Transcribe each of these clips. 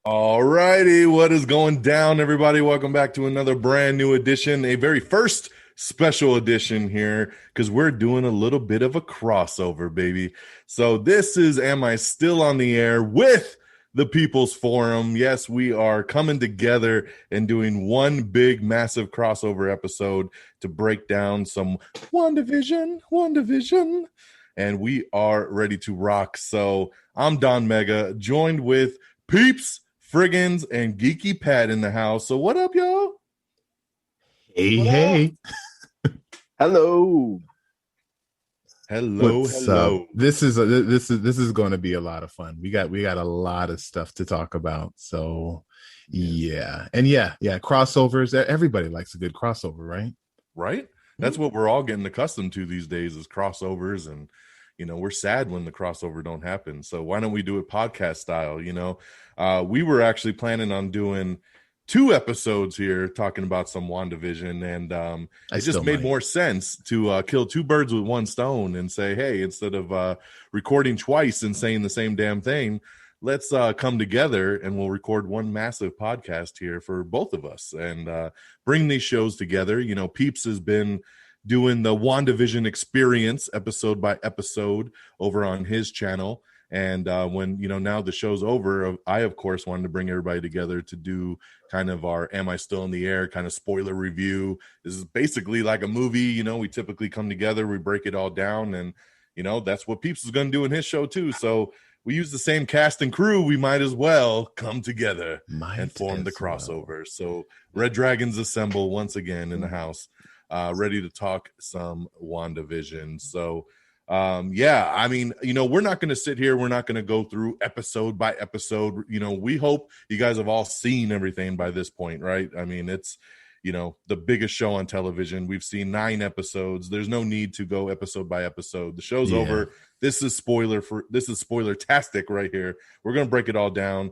All righty, what is going down, everybody? Welcome back to another brand new edition, a very first special edition here, because we're doing a little bit of a crossover, baby. So this is Am I Still on the Air with the Peeples Forum. Yes, we are coming together and doing one big, massive crossover episode to break down some WandaVision, and we are ready to rock. So I'm DONMEGA, joined with Peeps, Frigginz, and Geeky Pat in the house. So what up, y'all? Hey. Hello. What's up? This is going to be a lot of fun. We got a lot of stuff to talk about. So yeah. And yeah, crossovers. Everybody likes a good crossover, right? Right? That's what we're all getting accustomed to these days is crossovers, and we're sad when the crossover don't happen. So why don't we do it podcast style? We were actually planning on doing 2 episodes here talking about some WandaVision, and it just made more sense to kill 2 birds with 1 stone and say, hey, instead of recording twice and saying the same damn thing, let's come together and we'll record one massive podcast here for both of us and bring these shows together. Peeps has been doing the WandaVision experience episode by episode over on his channel. And when, now the show's over, I, of course, wanted to bring everybody together to do kind of our Am I Still in the Air kind of spoiler review. This is basically like a movie. We typically come together, we break it all down. And, that's what Peeps is going to do in his show, too. So we use the same cast and crew. We might as well come together and form the crossover. Well. So Red Dragons assemble once again in the house, ready to talk some WandaVision. So, we're not going to sit here. We're not going to go through episode by episode. We hope you guys have all seen everything by this point, right? I mean, it's, the biggest show on television. We've seen 9 episodes. There's no need to go episode by episode. The show's over. This is spoiler-tastic right here. We're going to break it all down.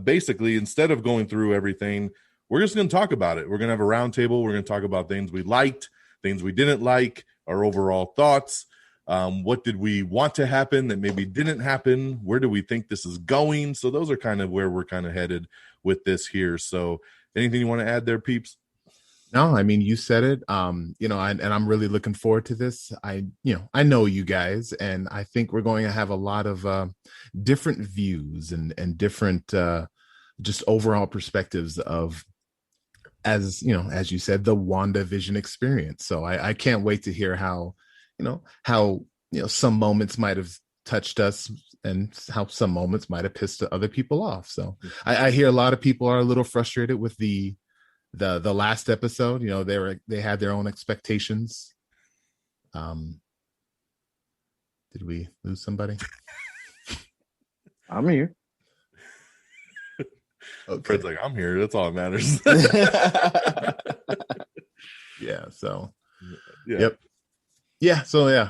Basically, instead of going through everything, we're just going to talk about it. We're going to have a roundtable. We're going to talk about things we liked, things we didn't like, our overall thoughts. What did we want to happen that maybe didn't happen? Where do we think this is going? So those are kind of where we're kind of headed with this here. So anything you want to add there, Peeps? No, I mean, you said it, and I'm really looking forward to this. I know you guys, and I think we're going to have a lot of different views and different just overall perspectives of, as you said, the WandaVision experience. So I can't wait to hear how some moments might have touched us and how some moments might have pissed other people off. So I hear a lot of people are a little frustrated with the last episode. They had their own expectations. Did we lose somebody? I'm here. Okay. Fred's like, I'm here. That's all that matters. Yeah. So. Yeah. Yep. Yeah. So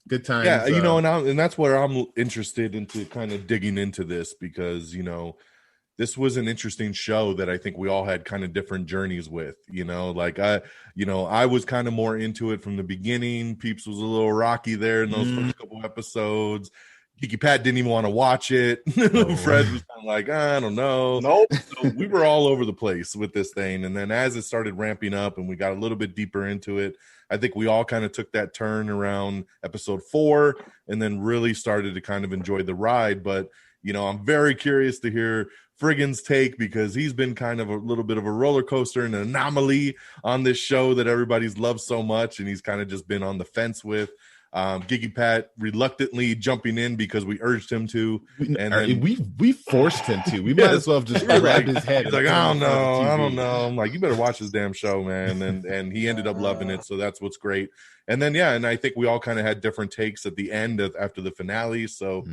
good times. Yeah. And that's where I'm interested into kind of digging into this because this was an interesting show that I think we all had kind of different journeys with. I was kind of more into it from the beginning. Peeps was a little rocky there in those first couple episodes. Geeky Pat didn't even want to watch it. Oh. Fred was kind of like, I don't know. Nope. So we were all over the place with this thing. And then as it started ramping up and we got a little bit deeper into it, I think we all kind of took that turn around episode 4 and then really started to kind of enjoy the ride. But, I'm very curious to hear Friggin's take because he's been kind of a little bit of a roller coaster and an anomaly on this show that everybody's loved so much. And he's kind of just been on the fence with. Geeky Pat reluctantly jumping in because we urged him to, and then we forced him to. We might as well have just grabbed his head. He's like, I don't know. I'm like, you better watch this damn show, man. And he ended up loving it, so that's what's great. And then and I think we all kind of had different takes at the end after the finale. So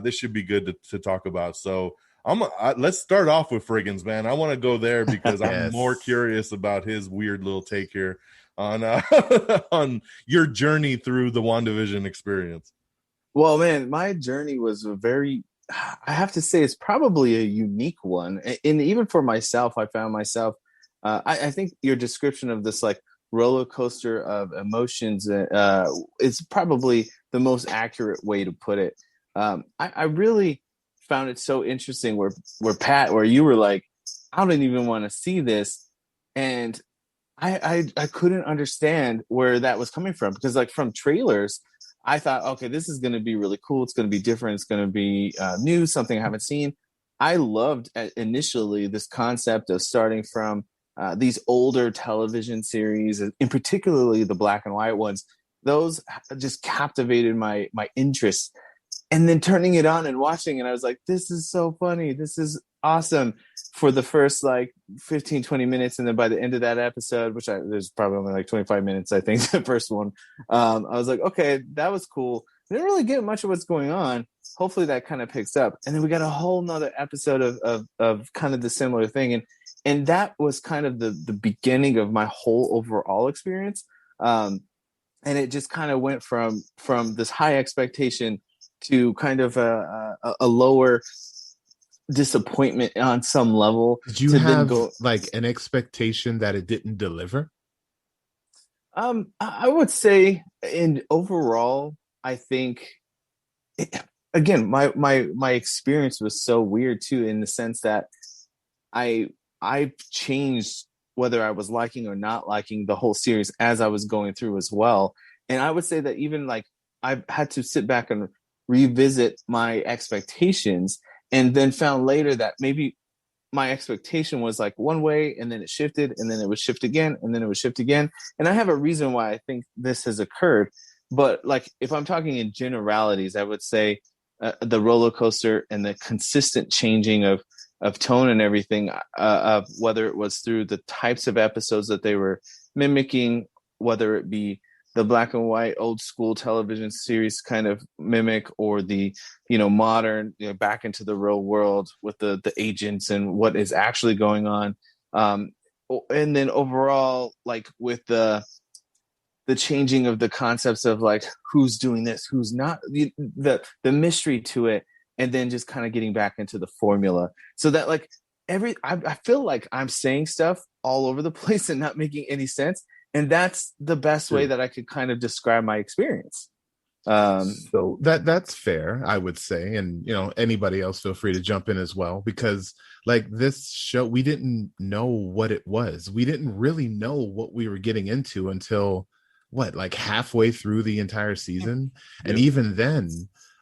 this should be good to talk about. So let's start off with Frigginz, man. I want to go there because I'm more curious about his weird little take here on on your journey through the WandaVision experience. Well, man, my journey was I have to say it's probably a unique one. And even for myself, I found myself, I think your description of this like roller coaster of emotions is probably the most accurate way to put it. I really found it so interesting where you were like, I don't even want to see this. And I couldn't understand where that was coming from, because like from trailers, I thought, okay, this is going to be really cool. It's going to be different. It's going to be new, something I haven't seen. I loved initially this concept of starting from these older television series, in particularly the black and white ones. Those just captivated my interest. And then turning it on and watching it, I was like, this is so funny. This is awesome for the first like 15, 20 minutes. And then by the end of that episode, there's probably only like 25 minutes, I think, the first one, I was like, okay, that was cool. I didn't really get much of what's going on. Hopefully that kind of picks up. And then we got a whole nother episode of kind of the similar thing. And that was kind of the beginning of my whole overall experience. And it just kind of went from this high expectation to kind of a lower disappointment on some level. Did you have like an expectation that it didn't deliver? I would say in overall, I think again, my experience was so weird too, in the sense that I changed whether I was liking or not liking the whole series as I was going through as well. And I would say that even like I've had to sit back and revisit my expectations, and then found later that maybe my expectation was like one way, and then it shifted, and then it would shift again, and then it would shift again. And I have a reason why I think this has occurred. But like, if I'm talking in generalities, I would say the roller coaster and the consistent changing of tone and everything, of whether it was through the types of episodes that they were mimicking, whether it be the black and white old school television series kind of mimic, or the, modern, back into the real world with the agents and what is actually going on. And then overall, like with the changing of the concepts of like, who's doing this, who's not, the mystery to it, and then just kind of getting back into the formula, so that like I feel like I'm saying stuff all over the place and not making any sense. And that's the best way that I could kind of describe my experience. So that's fair, I would say. And, anybody else feel free to jump in as well, because like this show, we didn't know what it was. We didn't really know what we were getting into until like halfway through the entire season. Yep. And even then,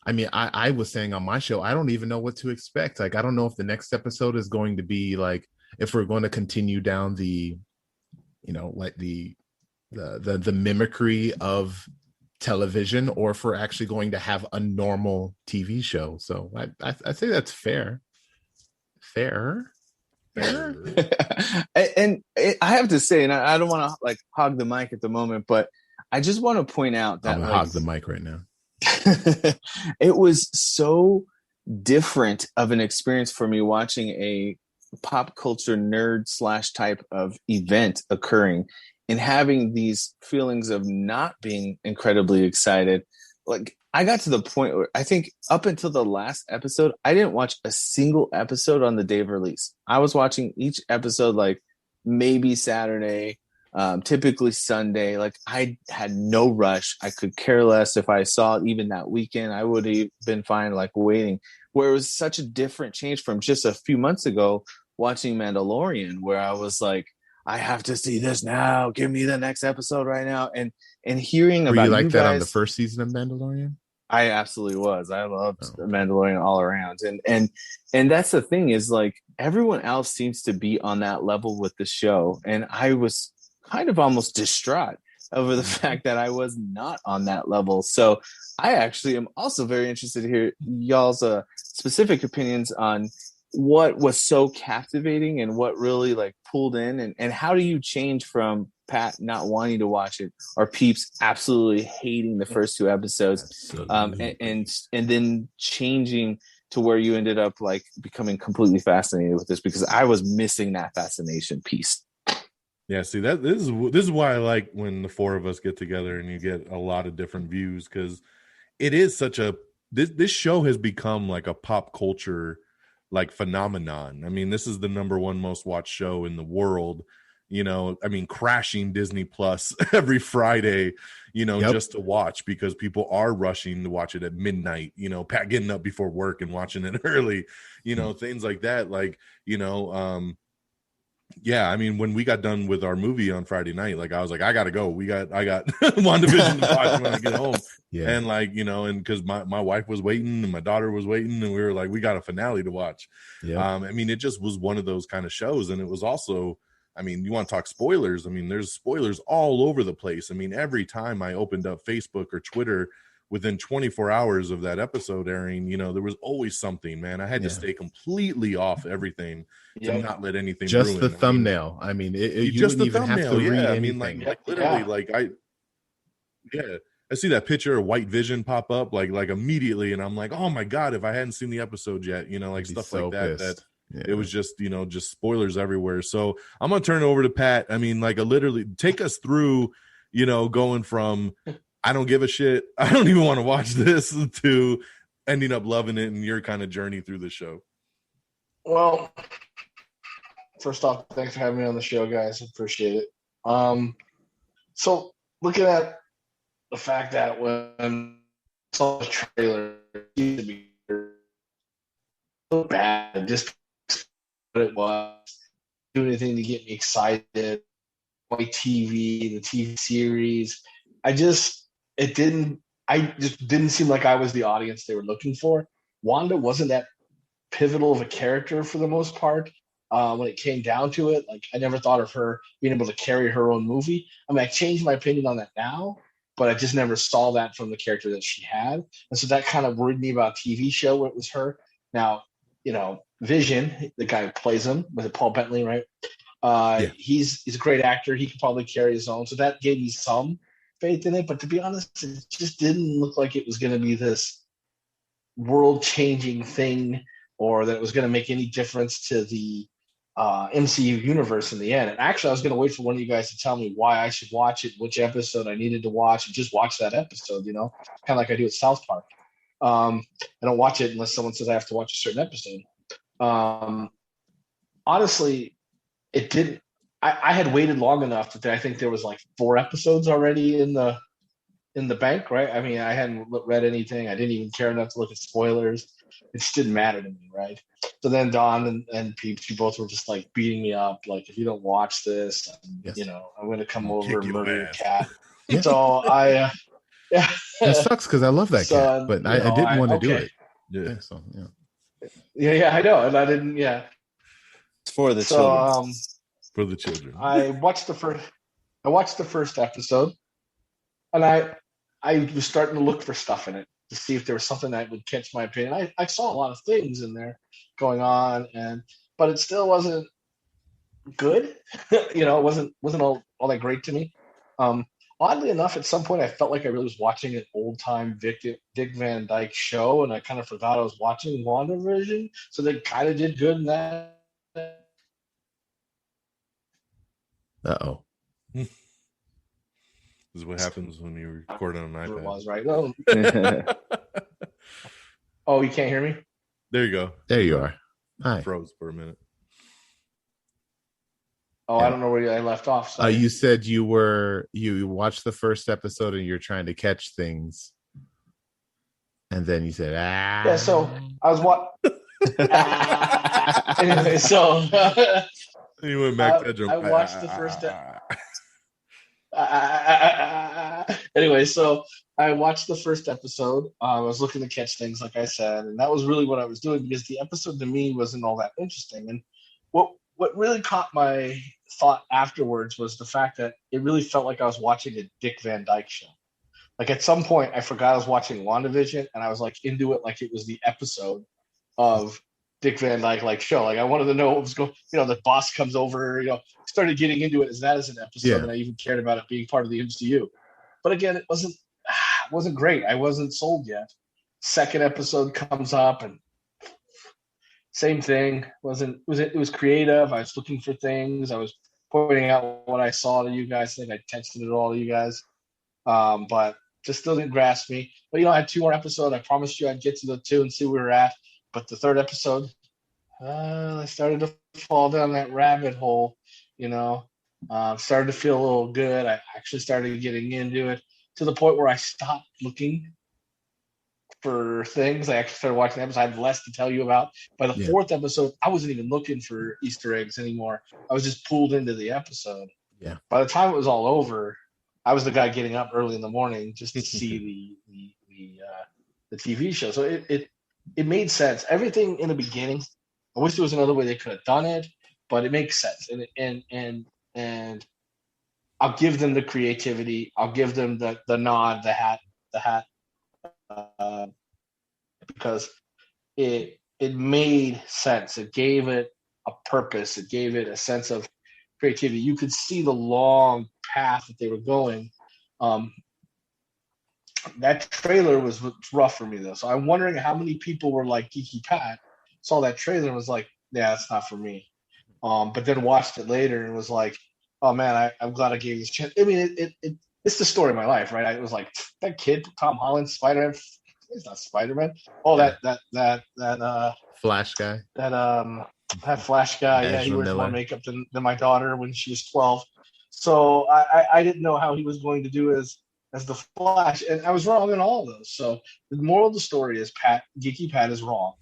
I mean, I was saying on my show, I don't even know what to expect. Like, I don't know if the next episode is going to be like, if we're going to continue down the, like the mimicry of television, or if we're actually going to have a normal TV show. So I say that's fair. And I have to say, and I don't want to like hog the mic at the moment, but I just want to point out that I'm gonna hog the mic right now. It was so different of an experience for me watching a pop culture nerd / type of event occurring, and having these feelings of not being incredibly excited. Like, I got to the point where I think up until the last episode, I didn't watch a single episode on the day of release. I was watching each episode like maybe Saturday, typically Sunday. Like, I had no rush. I could care less if I saw it even that weekend. I would have been fine like waiting. Where it was such a different change from just a few months ago watching Mandalorian, where I was like, I have to see this now. Give me the next episode right now. And hearing about you like you that guys, on the first season of Mandalorian? I absolutely was. I loved Mandalorian all around. And that's the thing, is like, everyone else seems to be on that level with the show. And I was kind of almost distraught over the fact that I was not on that level. So I actually am also very interested to hear y'all's specific opinions on what was so captivating and what really like pulled in, and how do you change from Pat not wanting to watch it, or Peeps absolutely hating the first 2 episodes, and then changing to where you ended up like becoming completely fascinated with this, because I was missing that fascination piece. Yeah, see, this is why I like when the 4 of us get together and you get a lot of different views, because it is such a this show has become like a pop culture like phenomenon. I mean, this is the #1 most watched show in the world, I mean, crashing Disney Plus every Friday, just to watch, because people are rushing to watch it at midnight, Pat getting up before work and watching it early, things like that. Like, yeah, I mean, when we got done with our movie on Friday night, like I was like, I gotta go. I got WandaVision to watch when I get home. Yeah. And like, and because my wife was waiting and my daughter was waiting, and we were like, we got a finale to watch. Yeah. I mean, it just was one of those kind of shows. And it was also, I mean, you want to talk spoilers? I mean, there's spoilers all over the place. I mean, every time I opened up Facebook or Twitter within 24 hours of that episode airing, there was always something, man. I had to stay completely off everything to not let anything just ruin. the thumbnail. I mean, you just wouldn't the even thumbnail. have to read I anything. mean, like literally, like I see that picture of White Vision pop up like immediately, and I'm like, oh my God, if I hadn't seen the episode yet, like stuff so like that, pissed. It was just, just spoilers everywhere. So I'm going to turn it over to Pat. I mean, like literally take us through, going from, I don't give a shit, I don't even want to watch this, to ending up loving it, and your kind of journey through the show. Well, first off, thanks for having me on the show, guys. I appreciate it. So looking at the fact that when I saw the trailer, it seemed to be so bad, just what it was, do anything to get me excited, my TV, the TV series. I just didn't seem like I was the audience they were looking for. Wanda wasn't that pivotal of a character for the most part. When it came down to it, like I never thought of her being able to carry her own movie. I mean, I changed my opinion on that now, but I just never saw that from the character that she had. And so that kind of worried me about a TV show where it was her. Now, Vision, the guy who plays him, was it Paul Bettany, right? He's a great actor. He could probably carry his own. So that gave me some faith in it. But to be honest, it just didn't look like it was going to be this world-changing thing, or that it was going to make any difference to the MCU universe in the end. And actually, I was going to wait for one of you guys to tell me why I should watch it, which episode I needed to watch, and just watch that episode, kind of like I do at South Park. I don't watch it unless someone says I have to watch a certain episode. Honestly, it didn't. I had waited long enough that I think there was like 4 episodes already in the bank, right? I mean, I hadn't read anything. I didn't even care enough to look at spoilers. It just didn't matter to me, right? So then Don and Peeps, you both were just like beating me up, like, if you don't watch this, I'm going to come over and murder your cat. Yeah. So it sucks because I love that cat, but I didn't want to do it. Yeah, I know, and I didn't. Yeah, it's for the children. For the children. I watched the first episode, and I was starting to look for stuff in it to see if there was something that would catch my opinion. I saw a lot of things in there going on, but it still wasn't good. It wasn't all that great to me. Oddly enough, at some point, I felt like I really was watching an old-time Dick Van Dyke show, and I kind of forgot I was watching WandaVision, so they kind of did good in that. Uh-oh. This is what happens when you record on an iPad. It was, right? Oh, you can't hear me? There you go. There you are. Hi. Froze for a minute. Oh, I don't know where I left off. You said you watched the first episode and you're trying to catch things, and then you said, Yeah, so I was anyway, so you went back to jump. I watched the first. Anyway, so I watched the first episode. I was looking to catch things, like I said, and that was really what I was doing, because the episode to me wasn't all that interesting. And what really caught my thought afterwards was the fact that it really felt like I was watching a Dick Van Dyke show. Like at some point, I forgot I was watching WandaVision, and I was like into it like it was the episode of Dick Van Dyke like show. Like I wanted to know what was going. The boss comes over. Started getting into it as an episode, and I even cared about it being part of the MCU. But again, it wasn't great. I wasn't sold yet. Second episode comes up, and same thing. It was creative. I was looking for things. I was pointing out what I saw to you guys. I think I texted it all to you guys. But just still didn't grasp me. But I had 2 more episodes. I promised you I'd get to the 2 and see where we're at. But the third episode, I started to fall down that rabbit hole. Started to feel a little good. I actually started getting into it to the point where I stopped looking for things. I actually started watching episodes. I had less to tell you about. By the fourth episode, I wasn't even looking for Easter eggs anymore. I was just pulled into the episode. Yeah. By the time it was all over, I was the guy getting up early in the morning just to see the TV show. So it made sense. Everything in the beginning, I wish there was another way they could have done it, but it makes sense. And I'll give them the creativity. I'll give them the nod, the hat, because it made sense. It gave it a purpose. It gave it a sense of creativity. You could see the long path that they were going. That trailer was rough for me though. So I'm wondering how many people were like Geeky Pat, saw that trailer and was like, yeah, it's not for me. But then watched it later and was like, oh man, I'm glad I gave this chance. I mean, it's the story of my life, right? I was like, that kid, Tom Holland, Spider-Man, he's not Spider-Man. Oh, that Flash guy. That Flash guy, Ezra he wears Miller. more makeup than my daughter when she was 12. So I didn't know how he was going to do as the Flash, and I was wrong in all of those. So the moral of the story is Geeky Pat is wrong.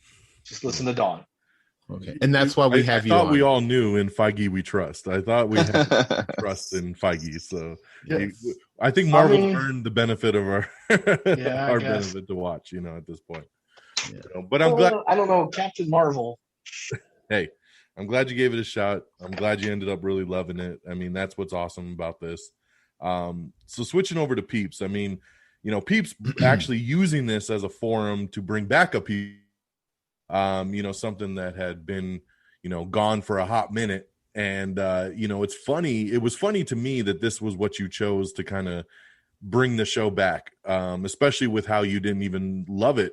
Just listen to Dawn. Okay, and that's why we have you. I thought on. we all knew in Feige we trust. I thought we had trust in Feige. So I think Marvel's earned the benefit of our our benefit to watch. At this point. But I'm glad. I don't know, Captain Marvel. Hey, I'm glad you gave it a shot. I'm glad you ended up really loving it. I mean, that's what's awesome about this. So switching over to Peeps. I mean, Peeps actually using this as a forum to bring back a Peeps. Something that had been, gone for a hot minute. And, it's funny. It was funny to me that this was what you chose to kind of bring the show back, especially with how you didn't even love it,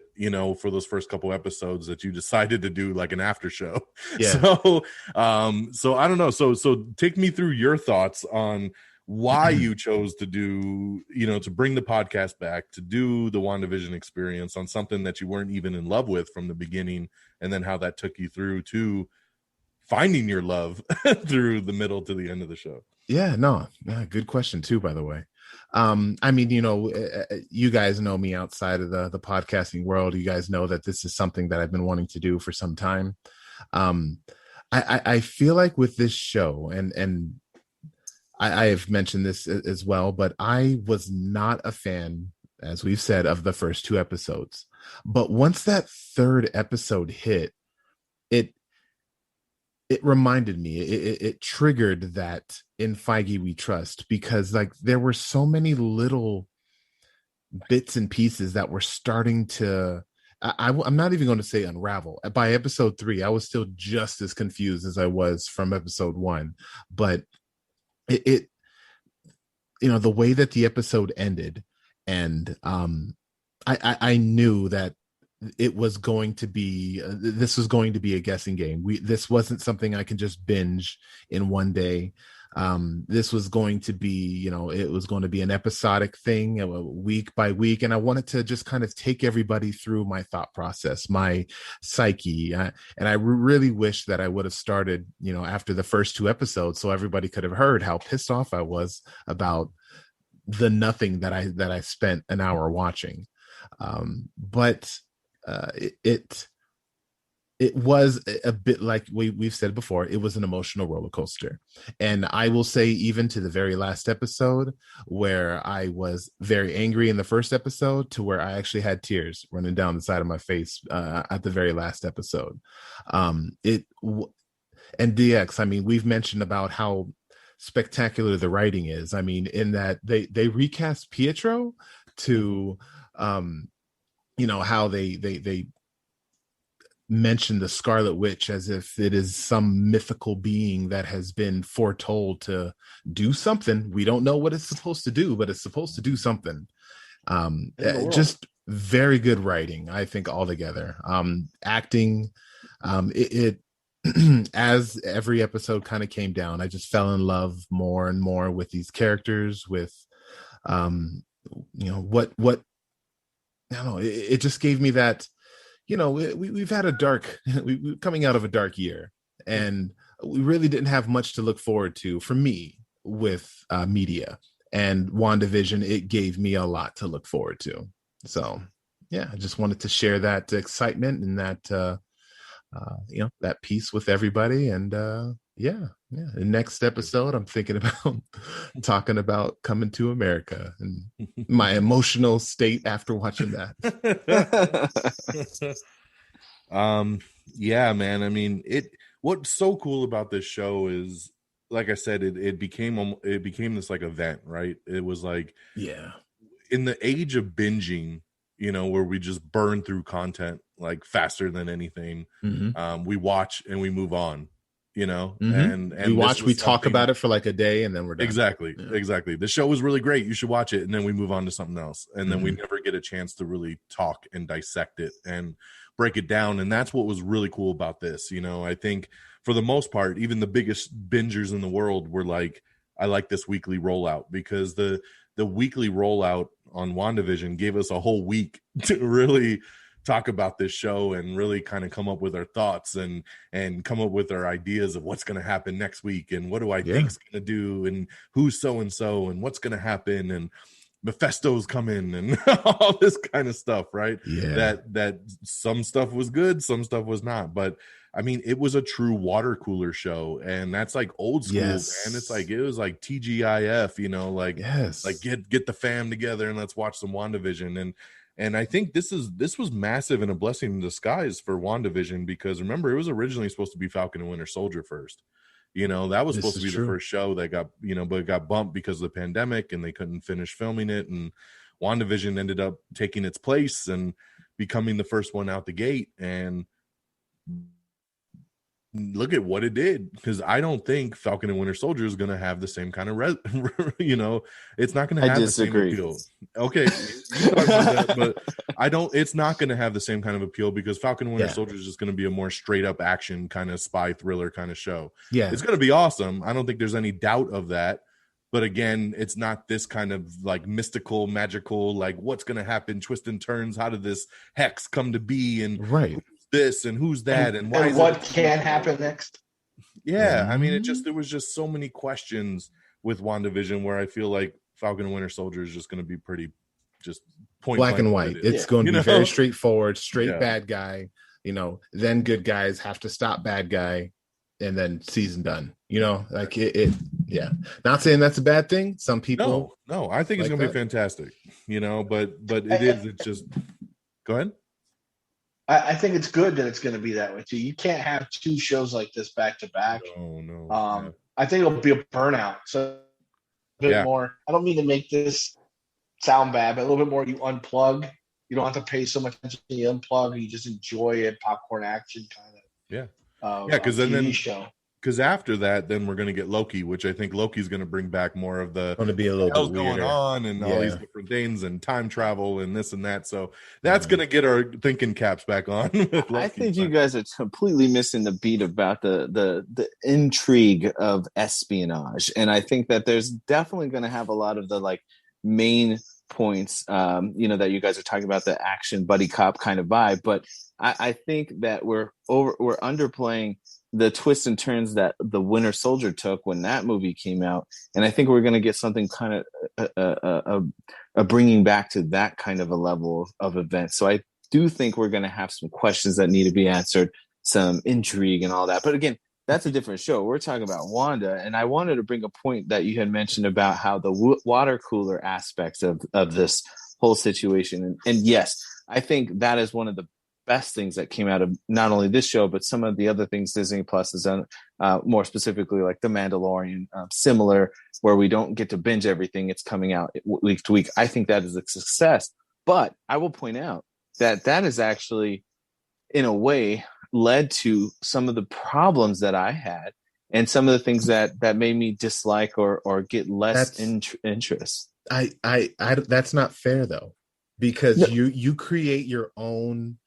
for those first couple episodes that you decided to do like an after show. Yeah. So I don't know. So take me through your thoughts on why you chose to do, to bring the podcast back, to do the WandaVision experience on something that you weren't even in love with from the beginning, and then how that took you through to finding your love through the middle to the end of the show. Yeah, good question too, by the way. I mean, you guys know me outside of the podcasting world. You guys know that this is something that I've been wanting to do for some time. I feel like with this show, and I have mentioned this as well, but I was not a fan, as we've said, of the first two episodes. But once that third episode hit, it reminded me, it triggered that in Feige we trust, because like there were so many little bits and pieces that were starting to, I'm not even going to say unravel. By episode 3, I was still just as confused as I was from episode 1, but it the way that the episode ended, and I knew that it was going to be this was going to be a guessing game. This wasn't something I can just binge in one day. This was going to be, it was going to be an episodic thing, week by week. And I wanted to just kind of take everybody through my thought process, my psyche. And I really wish that I would have started, after the first 2 episodes, so everybody could have heard how pissed off I was about the nothing that I spent an hour watching. But it was a bit like we've said before, it was an emotional roller coaster. And I will say, even to the very last episode, where I was very angry in the first episode, to where I actually had tears running down the side of my face at the very last episode. And DX, I mean, we've mentioned about how spectacular the writing is. I mean, in that they recast Pietro to, how they mention the Scarlet Witch as if it is some mythical being that has been foretold to do something. We don't know what it's supposed to do, but it's supposed to do something. Just very good writing, I think, altogether. Acting, it as every episode kind of came down, I just fell in love more and more with these characters, with what I don't know, it just gave me that, we've had we're coming out of a dark year, and we really didn't have much to look forward to, for me, with media, and WandaVision, it gave me a lot to look forward to. So yeah, I just wanted to share that excitement and that that peace with everybody. And yeah. The next episode, I'm thinking about talking about Coming to America and my emotional state after watching that. Yeah, man. I mean, what's so cool about this show is, like I said, it became this like event, right? It was like, yeah, in the age of binging, where we just burn through content like faster than anything. We watch and we move on, and we talk about it for like a day and then we're done. Exactly. The show was really great. You should watch it. And then we move on to something else. And then we never get a chance to really talk and dissect it and break it down. And that's what was really cool about this. I think for the most part, even the biggest bingers in the world were like, I like this weekly rollout, because the weekly rollout on WandaVision gave us a whole week to really talk about this show and really kind of come up with our thoughts and come up with our ideas of what's going to happen next week and what do I think's going to do and who's so-and-so and what's going to happen and Mephisto's coming and all this kind of stuff, right? Yeah. That some stuff was good, some stuff was not. But I mean, it was a true water cooler show, and that's like old school, man. It's like, it was like TGIF, like get the fam together and let's watch some WandaVision. And I think this was massive and a blessing in disguise for WandaVision, because remember, it was originally supposed to be Falcon and Winter Soldier first. That was supposed to be the first show that got, but it got bumped because of the pandemic and they couldn't finish filming it. And WandaVision ended up taking its place and becoming the first one out the gate. And look at what it did, because I don't think Falcon and Winter Soldier is going to have the same kind of it's not going to have the same appeal. Okay, but it's not going to have the same kind of appeal, because Falcon and Winter Soldier is just going to be a more straight up action kind of spy thriller kind of show. It's going to be awesome. I don't think there's any doubt of that. But again, it's not this kind of like mystical, magical, like what's going to happen, twists and turns. How did this hex come to be? And this and who's that and why, and what can happen next. I mean, there was just so many questions with WandaVision, where I feel like Falcon and Winter Soldier is just going to be pretty just point black and white. It's going to be very straightforward, bad guy, then good guys have to stop bad guy, and then season done. Like it not saying that's a bad thing. Some people no, I think it's gonna be fantastic, but it's just go ahead. I think it's good that it's going to be that way too. You can't have two shows like this back to back. No. I think it'll be a burnout. So a bit more. I don't mean to make this sound bad, but a little bit more. You unplug. You don't have to pay so much attention. You unplug. You just enjoy it. Popcorn action kind of. Because then show. Because after that, then we're going to get Loki, which I think Loki's going to bring back more of the going to be a little bit going on and all these different things and time travel and this and that. So that's going to get our thinking caps back on. I think you guys are completely missing the beat about the intrigue of espionage, and I think that there's definitely going to have a lot of the like main points, that you guys are talking about, the action buddy cop kind of vibe. But I think that we're underplaying the twists and turns that the Winter Soldier took when that movie came out, and I think we're going to get something kind of a bringing back to that kind of a level of event. So I do think we're going to have some questions that need to be answered, some intrigue and all that. But again, that's a different show. We're talking about Wanda, and I wanted to bring a point that you had mentioned about how the water cooler aspects of this whole situation. And yes, I think that is one of the best things that came out of not only this show, but some of the other things Disney Plus has done, more specifically like The Mandalorian, similar, where we don't get to binge everything. It's coming out week to week. I think that is a success. But I will point out that is actually, in a way, led to some of the problems that I had and some of the things that made me dislike or get less interest. I that's not fair though, because you create your own,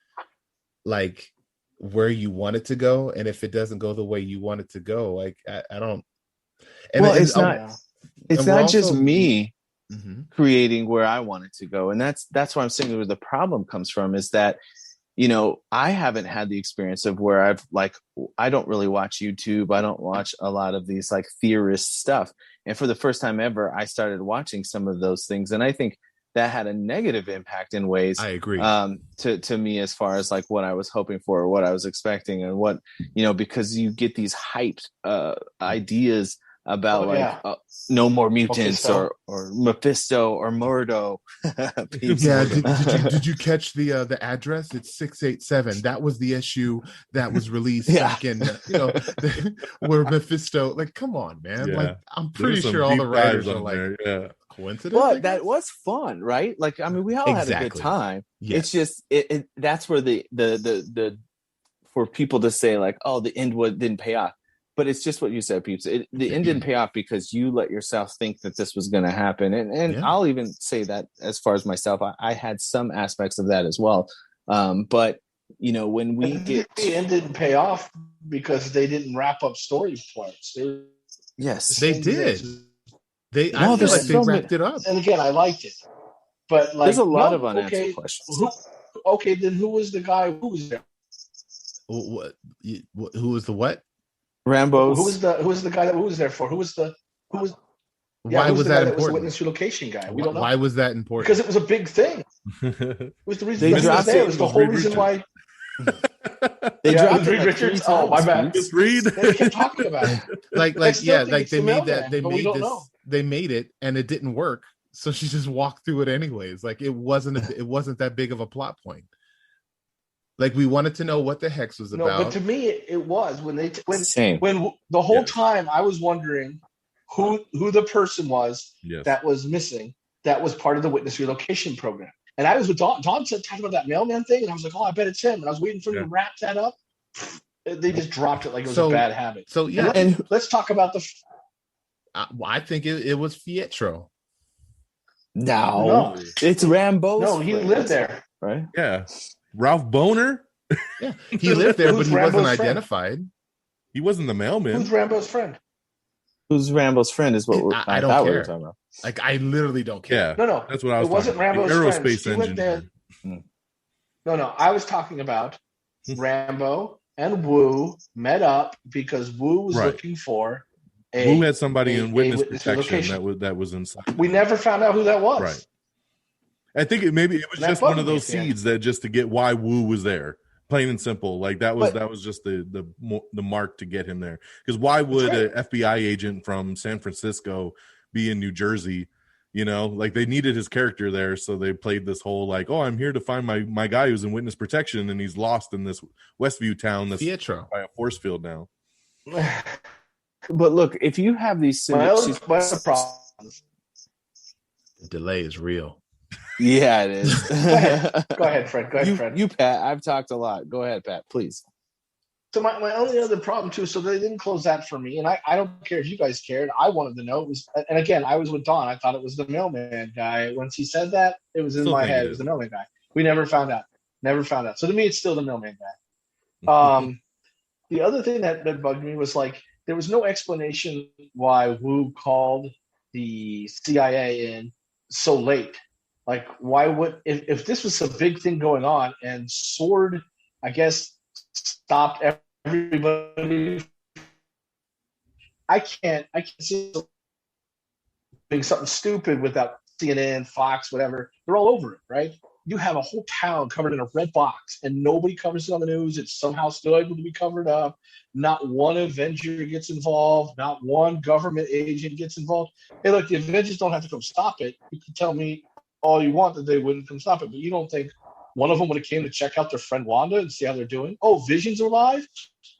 like, where you want it to go, and if it doesn't go the way you want it to go, like I don't. And well, it's not just me creating where I want it to go, and that's why I'm saying where the problem comes from is that I haven't had the experience of where I don't really watch YouTube. I don't watch a lot of these like theorist stuff. And for the first time ever, I started watching some of those things. And I think that had a negative impact in ways. I agree. To me, as far as like what I was hoping for, or what I was expecting, and what, because you get these hyped ideas about no more mutants, or Mephisto or Murdo. Yeah, did you catch the address? It's 687. That was the issue that was released back in where Mephisto. Like, come on, man! Yeah. Like, I'm pretty sure all the writers are like, coincidence. But that was fun, right? Like, I mean, we all had a good time. Yes. It's just that's where the for people to say like, oh, the end didn't pay off. But it's just what you said, Peeps. The end didn't pay off because you let yourself think that this was going to happen. And I'll even say that as far as myself, I had some aspects of that as well. But, when we the end didn't pay off because they didn't wrap up story parts. Yes, they did. I feel like they wrapped it up. And again, I liked it. But like, there's a lot of unanswered questions. Then who was the guy who was there? Who was the what? Rambo. Who was the guy that was there for? Why was that important? That was the witness relocation guy. We don't know. Why was that important? Because it was a big thing. It was the reason they dropped it. It was the whole reason why. They dropped Reed Richards. Oh, my bad. Just Reed. They kept talking about it. Like they made that. They made it, and it didn't work. So she just walked through it anyways. Like, it wasn't that big of a plot point. Like, we wanted to know what the hex was about. No, but to me, it was when the whole time I was wondering who the person was that was missing, that was part of the witness relocation program. And I was with Don. Don said talking about that mailman thing, and I was like, oh, I bet it's him. And I was waiting for him to wrap that up. They just dropped it like it was a bad habit. So and let's talk about the. I think it was Pietro. No, it's Rambo. No, he lived there, right? Yeah. Ralph Boner? Yeah, he lived there, but he wasn't identified. He wasn't the mailman. Who's Rambo's friend? Who's Rambo's friend is what I don't care. We were talking about. Like, I literally don't care. Yeah, no, that's what I was. It wasn't Rambo's aerospace friend. engineer. No, I was talking about Rambo and Wu met up because Wu was looking for Wu had somebody in witness protection that was inside. We never found out who that was. Right. I think it was just one of those seeds that just to get why Wu was there, plain and simple. Like that was just the mark to get him there. Because why would an FBI agent from San Francisco be in New Jersey? Like they needed his character there, so they played this whole like, oh, I'm here to find my guy who's in witness protection, and he's lost in this Westview town that's Pietro by a force field now. But look, if you have these problems, the delay is real. Yeah, it is. Go ahead, Fred. Fred. You, Pat. I've talked a lot. Go ahead, Pat, please. So my only other problem too, so they didn't close that for me, and I don't care if you guys cared. I wanted to know. It was, and again, I was with Don. I thought it was the mailman guy. Once he said that, it was in my head. It was the mailman guy. We never found out. So to me, it's still the mailman guy. The other thing that bugged me was like there was no explanation why Wu called the CIA in so late. Like, why would if this was a big thing going on and Sword, I guess, stopped everybody? I can't see doing something stupid without CNN, Fox, whatever. They're all over it, right? You have a whole town covered in a red box, and nobody covers it on the news. It's somehow still able to be covered up. Not one Avenger gets involved. Not one government agent gets involved. Hey, look, the Avengers don't have to come stop it. You can tell me all you want that they wouldn't come stop it, but you don't think one of them would have came to check out their friend Wanda and see how they're doing? Oh, Vision's alive?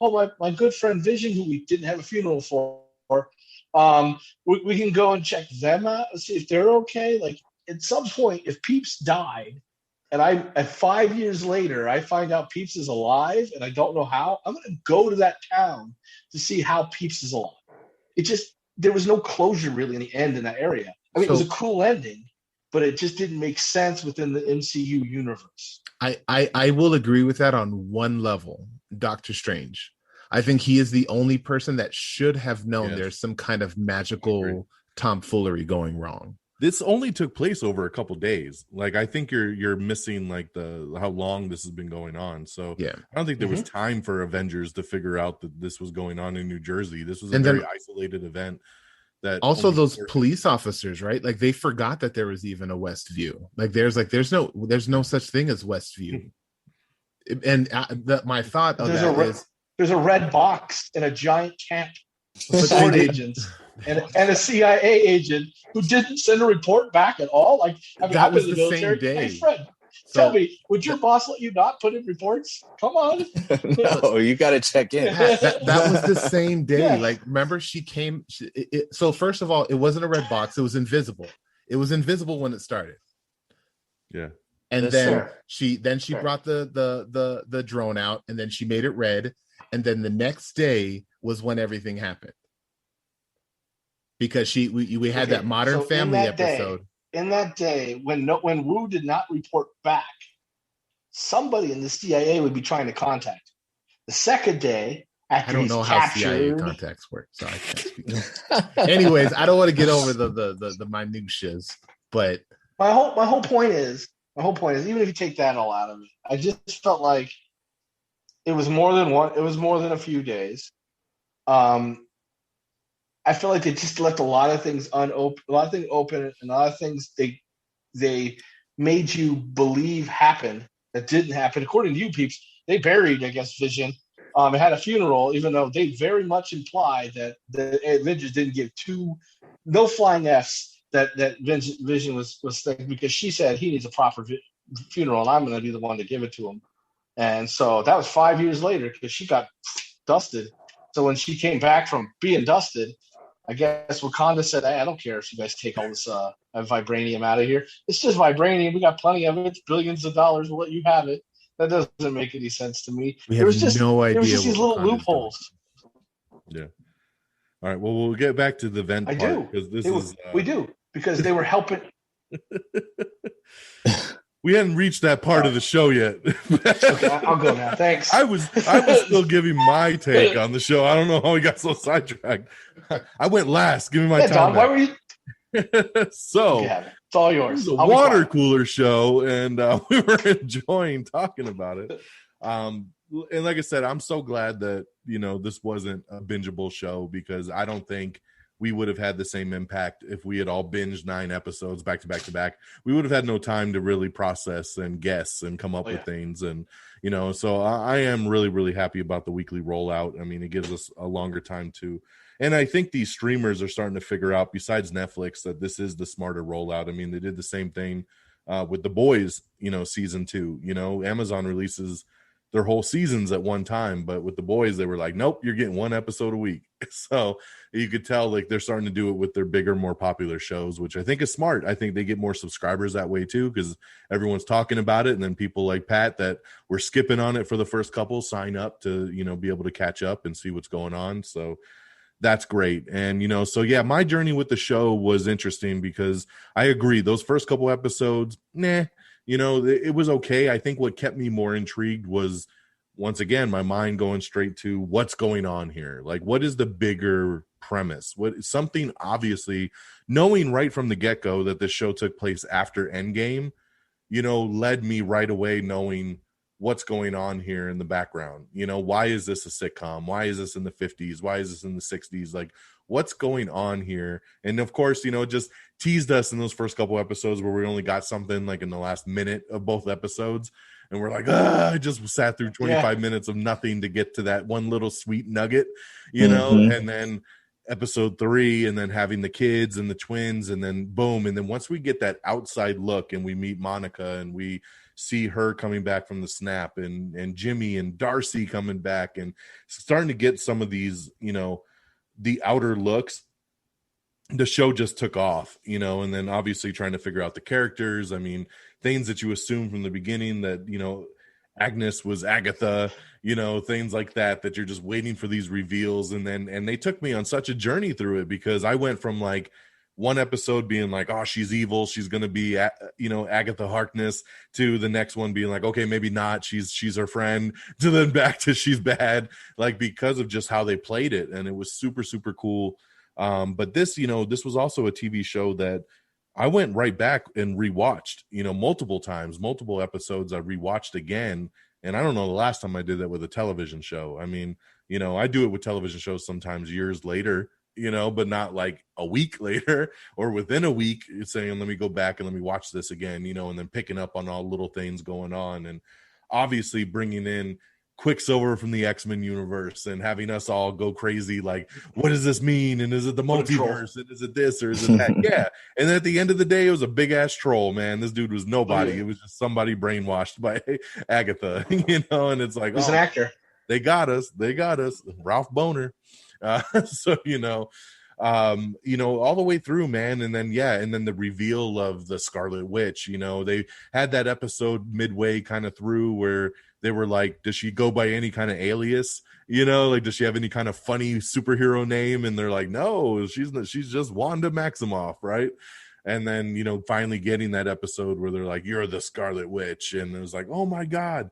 Oh, my good friend Vision, who we didn't have a funeral for. We can go and check them out and see if they're okay. Like, at some point, if Peeps died, and at 5 years later, I find out Peeps is alive, and I don't know how, I'm going to go to that town to see how Peeps is alive. There was no closure really in the end in that area. I mean, it was a cool ending, but it just didn't make sense within the MCU universe. I will agree with that on one level. Doctor Strange. I think he is the only person that should have known there's some kind of magical tomfoolery going wrong. this only took place over a couple days. Like, I think you're missing like how long this has been going on. So Yeah. I don't think there was time for Avengers to figure out that this was going on in New Jersey. This was a And very then isolated event. That also those police officers, right? Like, they forgot that there was even a Westview. Like, there's no such thing as Westview. And my thought of there's a red box in a giant camp with sword agents and a CIA agent who didn't send a report back at all. Like, I mean, that was the the military. same day. Hey, Fred, tell me, would your boss let you not put in reports? Come on. No, you got to check in. That was the same day. Yeah. Like, remember, she came. So first of all, it wasn't a red box. It was invisible. It was invisible when it started. Yeah. And then she brought the drone out, and then she made it red. And then the next day was when everything happened. Because we had that Modern Family episode. In that day, when Wu did not report back, somebody in the CIA would be trying to contact. The second day, after I don't know how CIA contacts work, so I can't speak. Anyways, I don't want to get over the minutiae, but my whole point is, even if you take that all out of it, I just felt like it was more than one. It was more than a few days. I feel like they just left a lot of things open, and a lot of things they made you believe happened that didn't happen. According to you, Peeps, they buried, I guess, Vision. It had a funeral, even though they very much implied that the Avengers didn't give no flying Fs that Vision was sick, because she said he needs a proper funeral, and I'm going to be the one to give it to him. And so that was 5 years later, because she got dusted. So when she came back from being dusted, I guess Wakanda said, hey, I don't care if you guys take all this vibranium out of here. It's just vibranium. We got plenty of it. It's billions of dollars. We'll let you have it. That doesn't make any sense to me. We have no idea. There was just these little loopholes. Yeah. All right. Well, we'll get back to the vent part. We do, because they were helping. We hadn't reached that part of the show yet. Okay, I'll go now. Thanks. I was still giving my take on the show. I don't know how we got so sidetracked. I went last. Give me my time. Don, why were you? So it's all yours. It was a water cooler show, and we were enjoying talking about it. And like I said, I'm so glad that this wasn't a bingeable show, because I don't think we would have had the same impact if we had all binged 9 episodes back to back to back. We would have had no time to really process and guess and come up with things. And, so I am really, really happy about the weekly rollout. I mean, it gives us a longer time to, and I think these streamers are starting to figure out, besides Netflix, that this is the smarter rollout. I mean, they did the same thing with The Boys, season 2, Amazon releases their whole seasons at one time, but with The Boys, they were like, nope, you're getting 1 episode a week. So you could tell like they're starting to do it with their bigger, more popular shows, which I think is smart. I think they get more subscribers that way too, because everyone's talking about it, and then people like Pat that were skipping on it for the first couple sign up to be able to catch up and see what's going on. So that's great. And so yeah, my journey with the show was interesting, because I agree, those first couple episodes, it was okay. I think what kept me more intrigued was, once again, my mind going straight to what's going on here. Like, what is the bigger premise? What something, obviously, knowing right from the get-go that this show took place after Endgame, led me right away knowing what's going on here in the background. Why is this a sitcom? Why is this in the 50s? Why is this in the 60s? Like, what's going on here? And of course, it just teased us in those first couple episodes where we only got something like in the last minute of both episodes. And we're like, I just sat through 25 minutes of nothing to get to that one little sweet nugget, and then episode 3, and then having the kids and the twins, and then boom. And then once we get that outside look and we meet Monica and we see her coming back from the snap, and Jimmy and Darcy coming back, and starting to get some of these, the outer looks, the show just took off, and then obviously trying to figure out the characters. I mean, things that you assume from the beginning that, Agnes was Agatha, things like that you're just waiting for these reveals. And they took me on such a journey through it, because I went from like one episode being like, oh, she's evil, she's going to be, Agatha Harkness, to the next one being like, okay, maybe not, she's her friend, to then back to she's bad, like, because of just how they played it. And it was super, super cool. But this, this was also a TV show that I went right back and rewatched, multiple times, multiple episodes I rewatched again. And I don't know the last time I did that with a television show. I mean, I do it with television shows sometimes years later, but not like a week later or within a week saying, let me go back and let me watch this again, and then picking up on all little things going on. And obviously bringing in Quicksilver from the X-Men universe and having us all go crazy, like, what does this mean? And is it the multiverse? And is it this or is it that? Yeah. And then at the end of the day, it was a big ass troll, man. This dude was nobody. It was just somebody brainwashed by Agatha, and it's like, he's an actor. They got us. Ralph Boner. So, all the way through, man. And then the reveal of the Scarlet Witch, they had that episode midway kind of through where they were like, does she go by any kind of alias? Like, does she have any kind of funny superhero name? And they're like, no, she's just Wanda Maximoff, right? And then, finally getting that episode where they're like, you're the Scarlet Witch. And it was like, oh my God.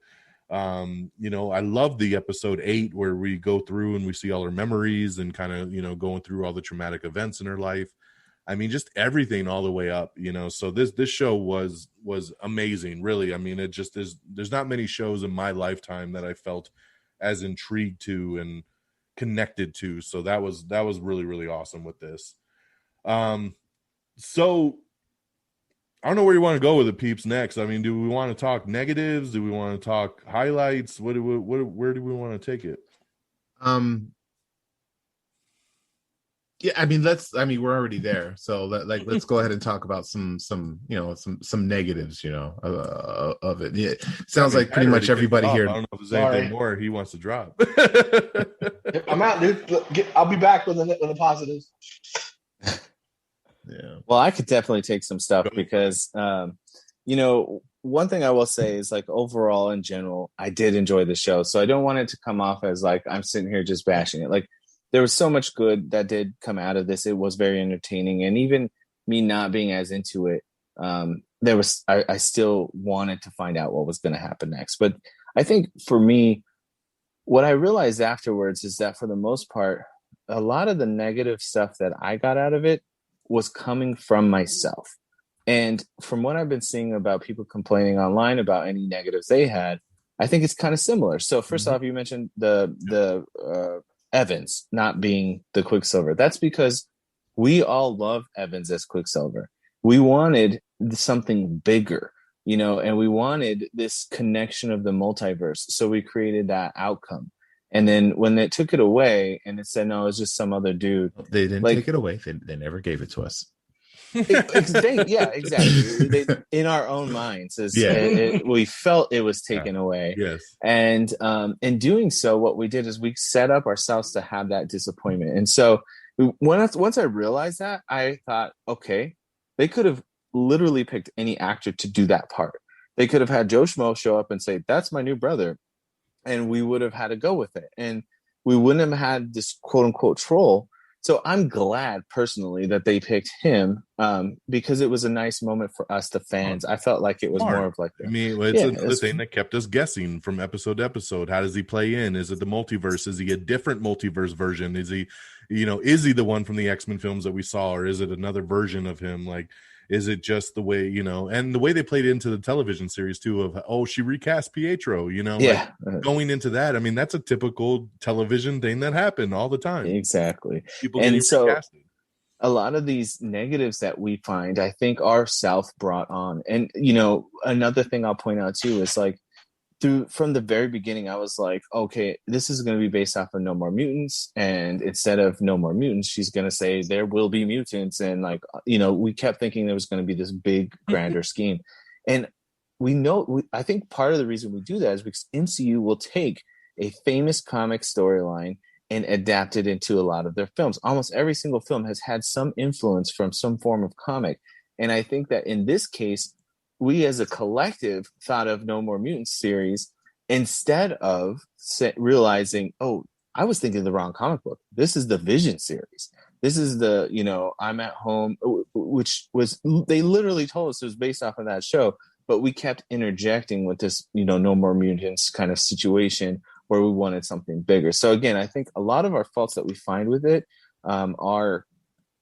I love the episode 8 where we go through and we see all her memories and kind of, going through all the traumatic events in her life. I mean, just everything all the way up, so this show was amazing, really. I mean, it just is, there's not many shows in my lifetime that I felt as intrigued to and connected to. So that was really, really awesome with this. So I don't know where you want to go with the Peeps next. I mean, do we want to talk negatives? Do we want to talk highlights? Where do we want to take it? Yeah, I mean, we're already there. So let's go ahead and talk about some negatives, of it. Yeah, sounds like pretty much everybody here. I don't know if there's anything more he wants to drop. I'm out, dude. I'll be back with the positives. Yeah. Well, I could definitely take some stuff because, one thing I will say is, like, overall in general, I did enjoy the show. So I don't want it to come off as like I'm sitting here just bashing it. Like, there was so much good that did come out of this. It was very entertaining. And even me not being as into it, I still wanted to find out what was going to happen next. But I think for me, what I realized afterwards is that for the most part, a lot of the negative stuff that I got out of it was coming from myself. And from what I've been seeing about people complaining online about any negatives they had, I think it's kind of similar. So first off, you mentioned the Evans not being the Quicksilver. That's because we all love Evans as Quicksilver. We wanted something bigger, and we wanted this connection of the multiverse. So we created that outcome. And then when they took it away and it said, no, it's just some other dude. They didn't take it away. They never gave it to us. Yeah, exactly. In our own minds, we felt it was taken away. Yes. And in doing so, what we did is we set up ourselves to have that disappointment. And so once I realized that, I thought, okay, they could have literally picked any actor to do that part. They could have had Joe Schmo show up and say, that's my new brother. And we would have had to go with it. And we wouldn't have had this quote unquote troll. So I'm glad personally that they picked him because it was a nice moment for us, the fans. I felt like it was more of like, it's the thing that kept us guessing from episode to episode. How does he play in? Is it the multiverse? Is he a different multiverse version? Is he, is he the one from the X-Men films that we saw, or is it another version of him? Like, is it just the way, and the way they played into the television series too of, she recast Pietro, going into that. I mean, that's a typical television thing that happened all the time. Exactly. People getting recasted. A lot of these negatives that we find, I think, are self-brought on. And, another thing I'll point out too is like, from the very beginning, I was like, okay, this is going to be based off of No More Mutants. And instead of No More Mutants, she's going to say there will be mutants. And like, we kept thinking there was going to be this big, grander scheme. And I think part of the reason we do that is because MCU will take a famous comic storyline and adapt it into a lot of their films. Almost every single film has had some influence from some form of comic. And I think that in this case, we as a collective thought of No More Mutants series instead of realizing, I was thinking the wrong comic book. This is the Vision series. This is the, I'm at Home, which was, they literally told us it was based off of that show, but we kept interjecting with this, No More Mutants kind of situation where we wanted something bigger. So again, I think a lot of our faults that we find with it are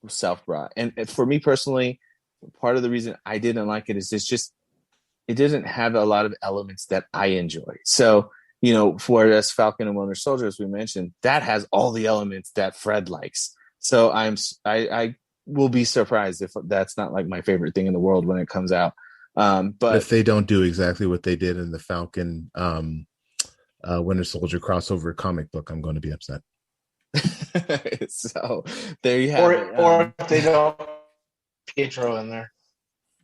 self-brought. And for me personally, part of the reason I didn't like it is it doesn't have a lot of elements that I enjoy. So, for us Falcon and Winter Soldier, as we mentioned, that has all the elements that Fred likes. So I will be surprised if that's not like my favorite thing in the world when it comes out. But if they don't do exactly what they did in the Falcon Winter Soldier crossover comic book, I'm going to be upset. So there you have it. Or if they don't Pietro in there.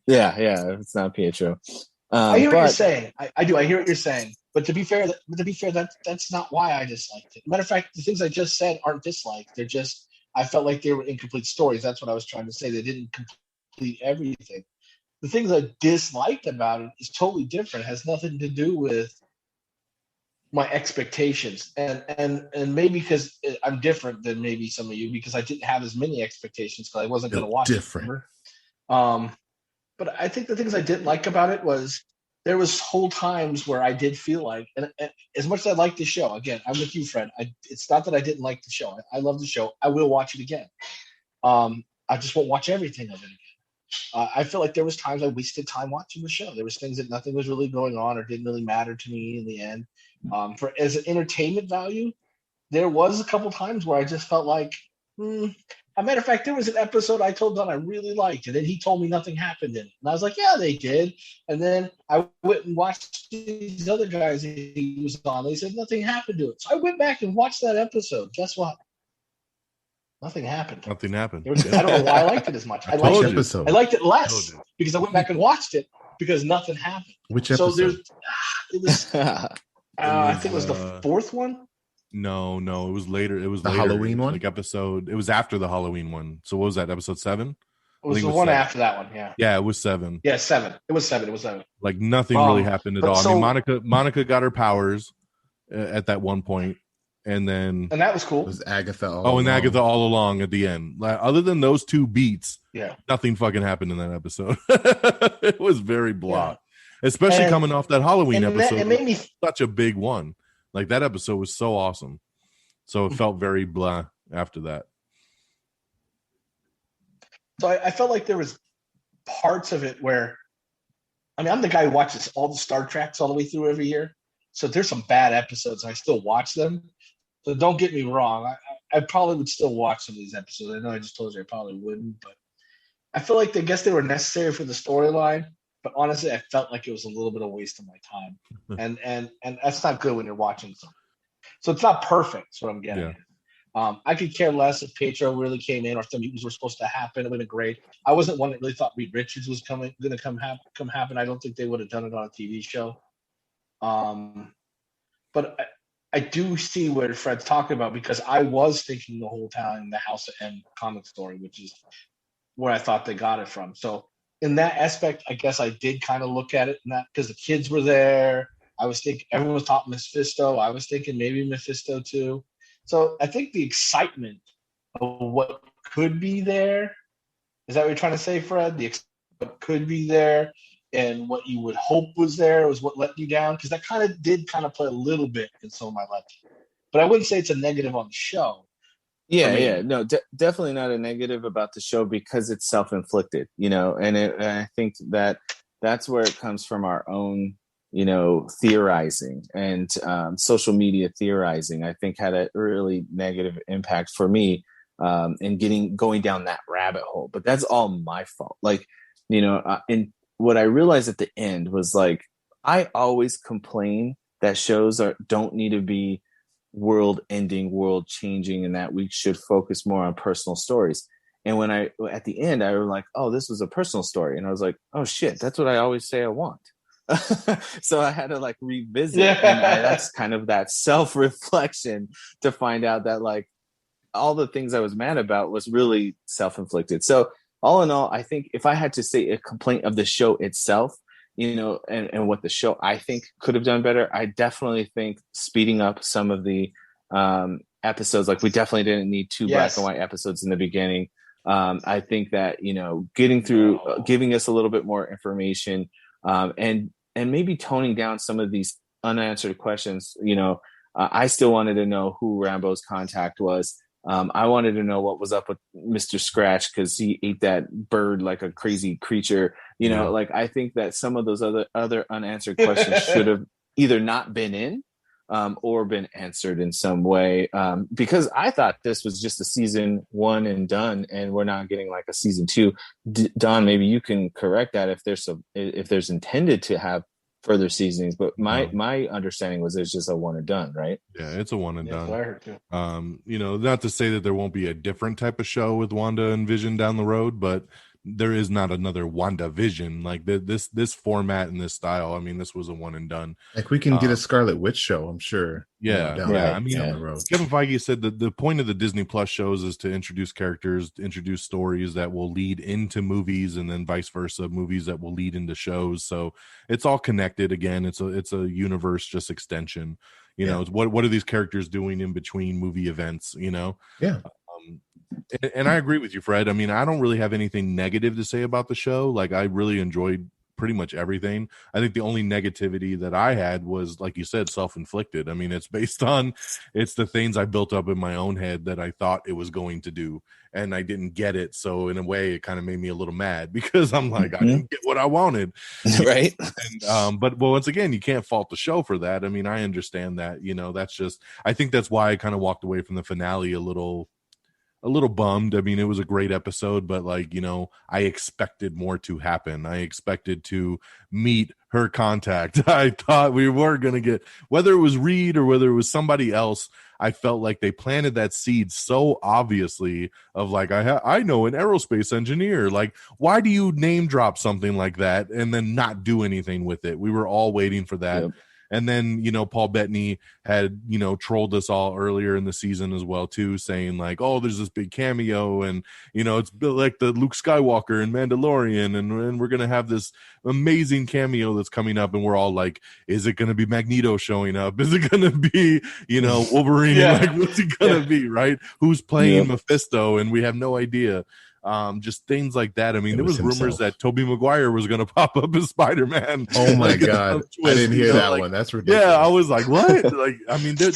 Yeah, it's not Pietro. I hear what you're saying. I do. I hear what you're saying. But to be fair, that's not why I disliked it. Matter of fact, the things I just said aren't disliked. They're just, I felt like they were incomplete stories. That's what I was trying to say. They didn't complete everything. The things I disliked about it is totally different. It has nothing to do with my expectations. And maybe because I'm different than maybe some of you, because I didn't have as many expectations because I wasn't going to watch different. it. But I think the things I didn't like about it was there was whole times where I did feel like, and as much as I like the show, again, I'm with you, Fred. It's not that I didn't like the show. I love the show. I will watch it again. I just won't watch everything of it again. I feel like there was times I wasted time watching the show. There was things that nothing was really going on or didn't really matter to me in the end. As an entertainment value, there was a couple times where I just felt like, a matter of fact, there was an episode I told Don I really liked, and then he told me nothing happened in it. And I was like, yeah, they did. And then I went and watched these other guys he was on. They said nothing happened to it. So I went back and watched that episode. Guess what? Nothing happened. Nothing happened. I don't know why I liked it as much. I liked it less because I went back and watched it because nothing happened. Which episode? So I think it was the fourth one. No, it was later. It was the later. Halloween one. Like episode. It was after the Halloween one. So what was that? Episode 7? It was the one after that one. Yeah. Yeah, it was 7. Yeah, 7. It was 7. Like nothing really happened at all. I mean, Monica got her powers at that one point, and that was cool. It was Agatha. Agatha all along at the end. Like, other than those 2 beats, yeah, nothing fucking happened in that episode. It was very blah, especially coming off that Halloween episode. It made me such a big one. Like that episode was so awesome. So it felt very blah after that. So I felt like there was parts of it where, I mean, I'm the guy who watches all the Star Treks all the way through every year. So there's some bad episodes, and I still watch them. So don't get me wrong. I probably would still watch some of these episodes. I know I just told you I probably wouldn't, but I feel like I guess they were necessary for the storyline. But honestly, I felt like it was a little bit of a waste of my time. And that's not good when you're watching something. So it's not perfect, that's what I'm getting at. I could care less if Pietro really came in or if the mutants were supposed to happen. It would have been great. I wasn't one that really thought Reed Richards was going to come happen. I don't think they would have done it on a TV show. But I do see what Fred's talking about, because I was thinking the whole time the House of M comic story, which is where I thought they got it from. So in that aspect, I guess I did kind of look at it in that, because the kids were there. I was thinking everyone was talking Mephisto. I was thinking maybe Mephisto too. So I think the excitement of what could be there, is that what you're trying to say, Fred? The excitement of what could be there and what you would hope was there was what let you down, because that kind of did kind of play a little bit in some of my left. But I wouldn't say it's a negative on the show. Yeah. No, definitely not a negative about the show, because it's self-inflicted, and I think that's where it comes from, our own, theorizing and social media theorizing, I think had a really negative impact for me in going down that rabbit hole. But that's all my fault. Like, and what I realized at the end was, like, I always complain that shows don't need to be world ending, world changing, and that we should focus more on personal stories. And when at the end, I was like, oh, this was a personal story. And I was like, oh shit, that's what I always say I want. So I had to like revisit. And that's kind of that self-reflection to find out that like all the things I was mad about was really self-inflicted. So all in all, I think if I had to say a complaint of the show itself, and what the show I think could have done better, I definitely think speeding up some of the episodes, like we definitely didn't need 2 black and white episodes in the beginning. I think that, getting through, giving us a little bit more information, and maybe toning down some of these unanswered questions. I still wanted to know who Rambo's contact was. I wanted to know what was up with Mr. Scratch because he ate that bird like a crazy creature. You know, like I think that some of those other unanswered questions should have either not been in or been answered in some way. Because I thought this was just a season 1 and done, and we're not getting like a season 2. Don, maybe you can correct that if there's intended to have further seasonings, but my understanding was it's just a one and done, right? Yeah, it's a one and done. I heard too. You know, not to say that there won't be a different type of show with Wanda and Vision down the road, but there is not another WandaVision like this format and this style. I mean, this was a one and done. Like we can get a Scarlet Witch show, I'm sure. Yeah, down the road. Kevin Feige said that the point of the Disney Plus shows is to introduce characters, introduce stories that will lead into movies, and then vice versa, movies that will lead into shows. So it's all connected. Again, it's a universe just extension. You know, what are these characters doing in between movie events? You know, and I agree with you, Fred. I mean, I don't really have anything negative to say about the show. Like, I really enjoyed pretty much everything. I think the only negativity that I had was, like you said, self-inflicted. I mean, it's the things I built up in my own head that I thought it was going to do, and I didn't get it. So in a way, it kind of made me a little mad because I'm like, I didn't get what I wanted. Right. And, but once again, you can't fault the show for that. I mean, I understand that, you know, I think that's why I kind of walked away from the finale a little bummed. I mean, it was a great episode, but like, you know, I expected more to happen. I expected to meet her contact. I thought we were going to get, whether it was Reed or whether it was somebody else, I felt like they planted that seed so obviously of like, I know an aerospace engineer. Like, why do you name drop something like that and then not do anything with it? We were all waiting for that. Yep. And then, you know, Paul Bettany had, you know, trolled us all earlier in the season as well, too, saying like, oh, there's this big cameo and, you know, it's like the Luke Skywalker and Mandalorian. And we're going to have this amazing cameo that's coming up. And we're all like, is it going to be Magneto showing up? Is it going to be, you know, Wolverine? Like, what's it going to be? Right. Who's playing Mephisto? And we have no idea. Just things like that. I mean, there was rumors that Tobey Maguire was going to pop up as Spider-Man. Oh my God. I didn't hear that like, one. That's ridiculous. Yeah, I was like, what? Like, I mean, there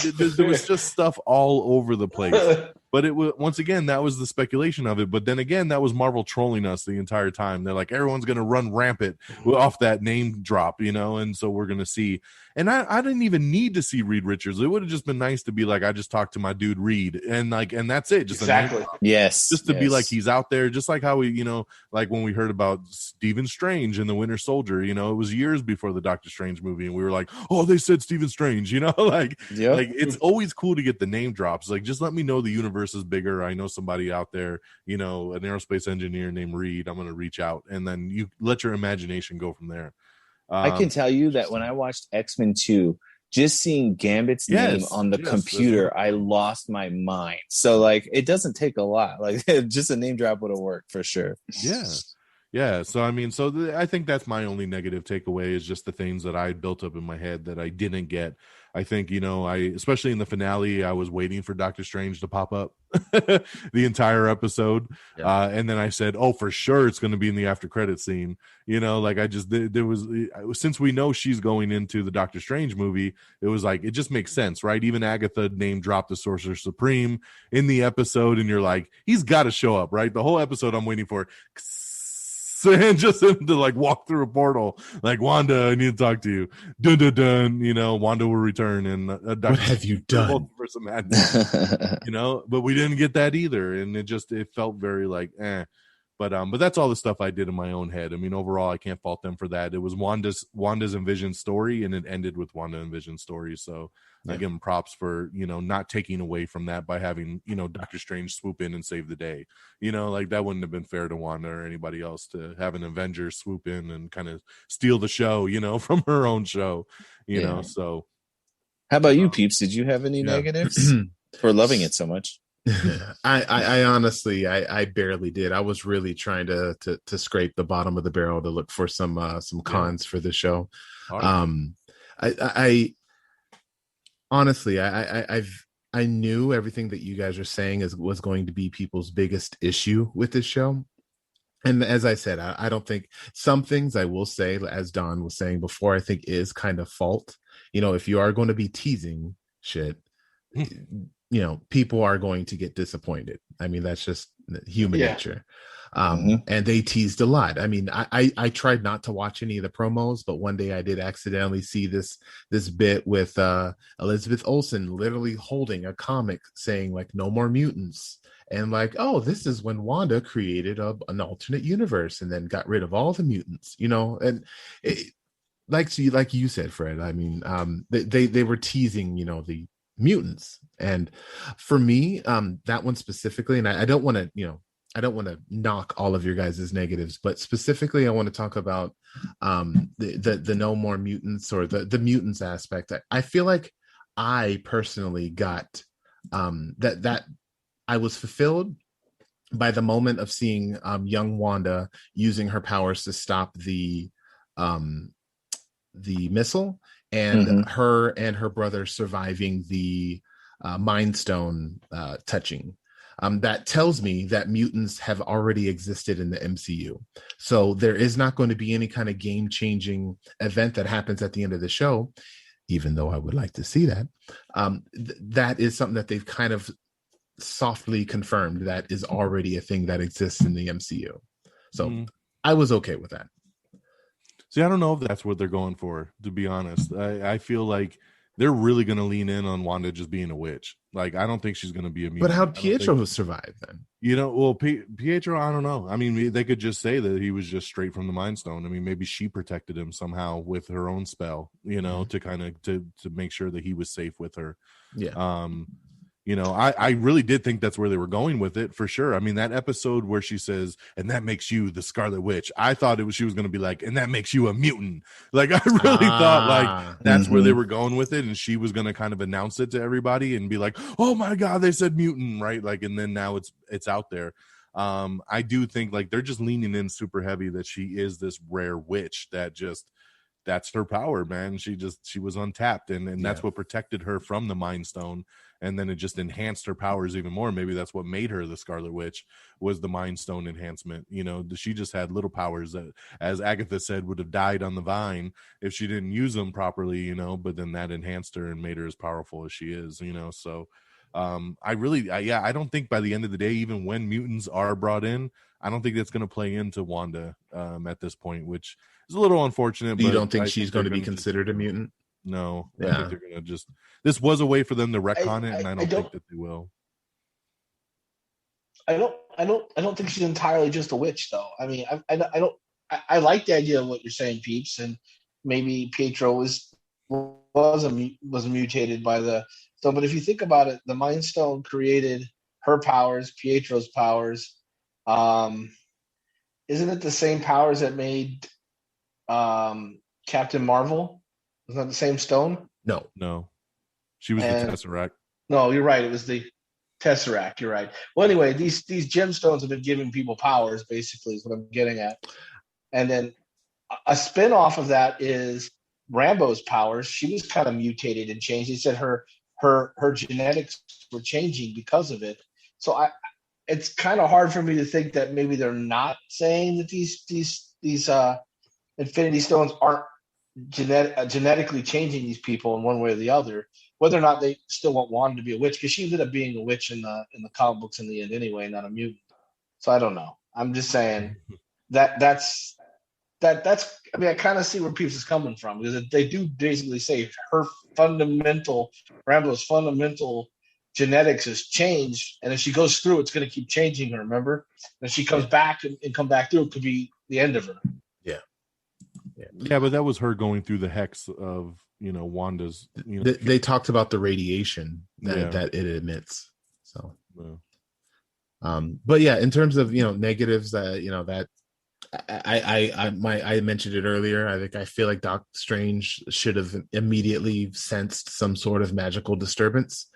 was just stuff all over the place. But it was, once again, that was the speculation of it. But then again, that was Marvel trolling us the entire time. They're like, everyone's going to run rampant off that name drop, you know? And so we're going to see. And I didn't even need to see Reed Richards. It would have just been nice to be like, I just talked to my dude Reed. And like, and that's it. Just exactly. Just to be like, he's out there. Just like how we, you know, like when we heard about Stephen Strange and the Winter Soldier, you know, it was years before the Doctor Strange movie. And we were like, oh, they said Stephen Strange, you know, like it's always cool to get the name drops. Like, just let me know the universe is bigger. I know somebody out there, you know, an aerospace engineer named Reed. I'm going to reach out, and then you let your imagination go from there. I can tell you that when I watched X-Men 2, just seeing Gambit's name on the computer, I lost my mind. So like, it doesn't take a lot. Like, just a name drop would have worked for sure. Yeah. So, I mean, I think that's my only negative takeaway is just the things that I built up in my head that I didn't get. I think, you know, especially in the finale, I was waiting for Doctor Strange to pop up the entire episode. And then I said, oh, for sure it's going to be in the after credit scene. You know, like since we know she's going into the Doctor Strange movie, it was like, it just makes sense, right? Even Agatha name dropped the Sorcerer Supreme in the episode. And you're like, he's got to show up, right? The whole episode I'm waiting for and just him to like walk through a portal, like, Wanda, I need to talk to you. Dun dun dun. You know, Wanda will return, and what have you done? For some madness, you know, but we didn't get that either, and it felt very like, eh. But that's all the stuff I did in my own head. I mean, overall, I can't fault them for that. It was Wanda's and Vision's story, and it ended with Wanda and Vision's story. So I give them props for, you know, not taking away from that by having, you know, Doctor Strange swoop in and save the day. You know, like, that wouldn't have been fair to Wanda or anybody else to have an Avenger swoop in and kind of steal the show, you know, from her own show, you know. So how about you, Peeps? Did you have any negatives for loving it so much? I honestly, I barely did. I was really trying to scrape the bottom of the barrel to look for some cons for the show. I honestly, I knew everything that you guys are saying was going to be people's biggest issue with this show. And as I said, I don't think some things, I will say, as Don was saying before, I think is kind of fault. You know, if you are going to be teasing shit, people are going to get disappointed. I mean, that's just human nature. And they teased a lot. I mean, I tried not to watch any of the promos, but one day I did accidentally see this bit with Elizabeth Olsen literally holding a comic saying like no more mutants, and like, oh, this is when Wanda created an alternate universe and then got rid of all the mutants, and like you said, Fred, I mean, they were teasing, the mutants. And for me, that one specifically, and I don't want to knock all of your guys' negatives, but specifically I want to talk about the no more mutants, or the mutants aspect. I feel like I personally got that I was fulfilled by the moment of seeing young Wanda using her powers to stop the missile, and her and her brother surviving the Mind Stone touching. That tells me that mutants have already existed in the MCU. So there is not going to be any kind of game-changing event that happens at the end of the show, even though I would like to see that. That is something that they've kind of softly confirmed that is already a thing that exists in the MCU. So I was okay with that. See, I don't know if that's what they're going for, to be honest. I feel like they're really going to lean in on Wanda just being a witch. Like, I don't think she's going to be a mutant. But how'd Pietro survive then? Well, Pietro, I don't know. I mean, they could just say that he was just straight from the Mind Stone. I mean, maybe she protected him somehow with her own spell, to kind of to make sure that he was safe with her. Yeah. I really did think that's where they were going with it, for sure. I mean, that episode where she says, and that makes you the Scarlet Witch, I thought she was going to be like, and that makes you a mutant. Like, I really thought like that's where they were going with it. And she was going to kind of announce it to everybody and be like, oh my God, they said mutant, right? Like, and then now it's out there. I do think like they're just leaning in super heavy that she is this rare witch that's her power, man. She was untapped, and that's what protected her from the Mind Stone, and then it just enhanced her powers even more. Maybe that's what made her the Scarlet Witch, was the Mind Stone enhancement. She just had little powers that, as Agatha said, would have died on the vine if she didn't use them properly, but then that enhanced her and made her as powerful as she is, so I don't think by the end of the day, even when mutants are brought in, I don't think that's going to play into Wanda at this point, which is a little unfortunate. You don't think she's going to be considered a mutant? No, I think they're going to this was a way for them to retcon it, and I don't think that they will. I don't think she's entirely just a witch, though. I mean, I like the idea of what you're saying, Peeps, and maybe Pietro was mutated by the so. But if you think about it, the Mind Stone created her powers, Pietro's powers. Isn't it the same powers that made Captain Marvel? Isn't that the same stone? No. She was the Tesseract. No, you're right. It was the Tesseract. You're right. Well, anyway, these gemstones have been giving people powers, basically, is what I'm getting at. And then a spin-off of that is Rambo's powers. She was kind of mutated and changed. He said her genetics were changing because of it. So it's kind of hard for me to think that maybe they're not saying that these Infinity Stones aren't genetically changing these people in one way or the other. Whether or not they still want Wanda to be a witch, because she ended up being a witch in the comic books in the end anyway, not a mutant. So I don't know. I'm just saying that's. I mean, I kind of see where Peeps is coming from, because they do basically say Rambo's fundamental genetics has changed, and if she goes through, it's going to keep changing her. Remember, and if she comes back and come back through, it could be the end of her. Yeah, but that was her going through the hex of Wanda's. They talked about the radiation that it emits. So, but yeah, in terms of negatives, that I mentioned it earlier. I feel like Doc Strange should have immediately sensed some sort of magical disturbance,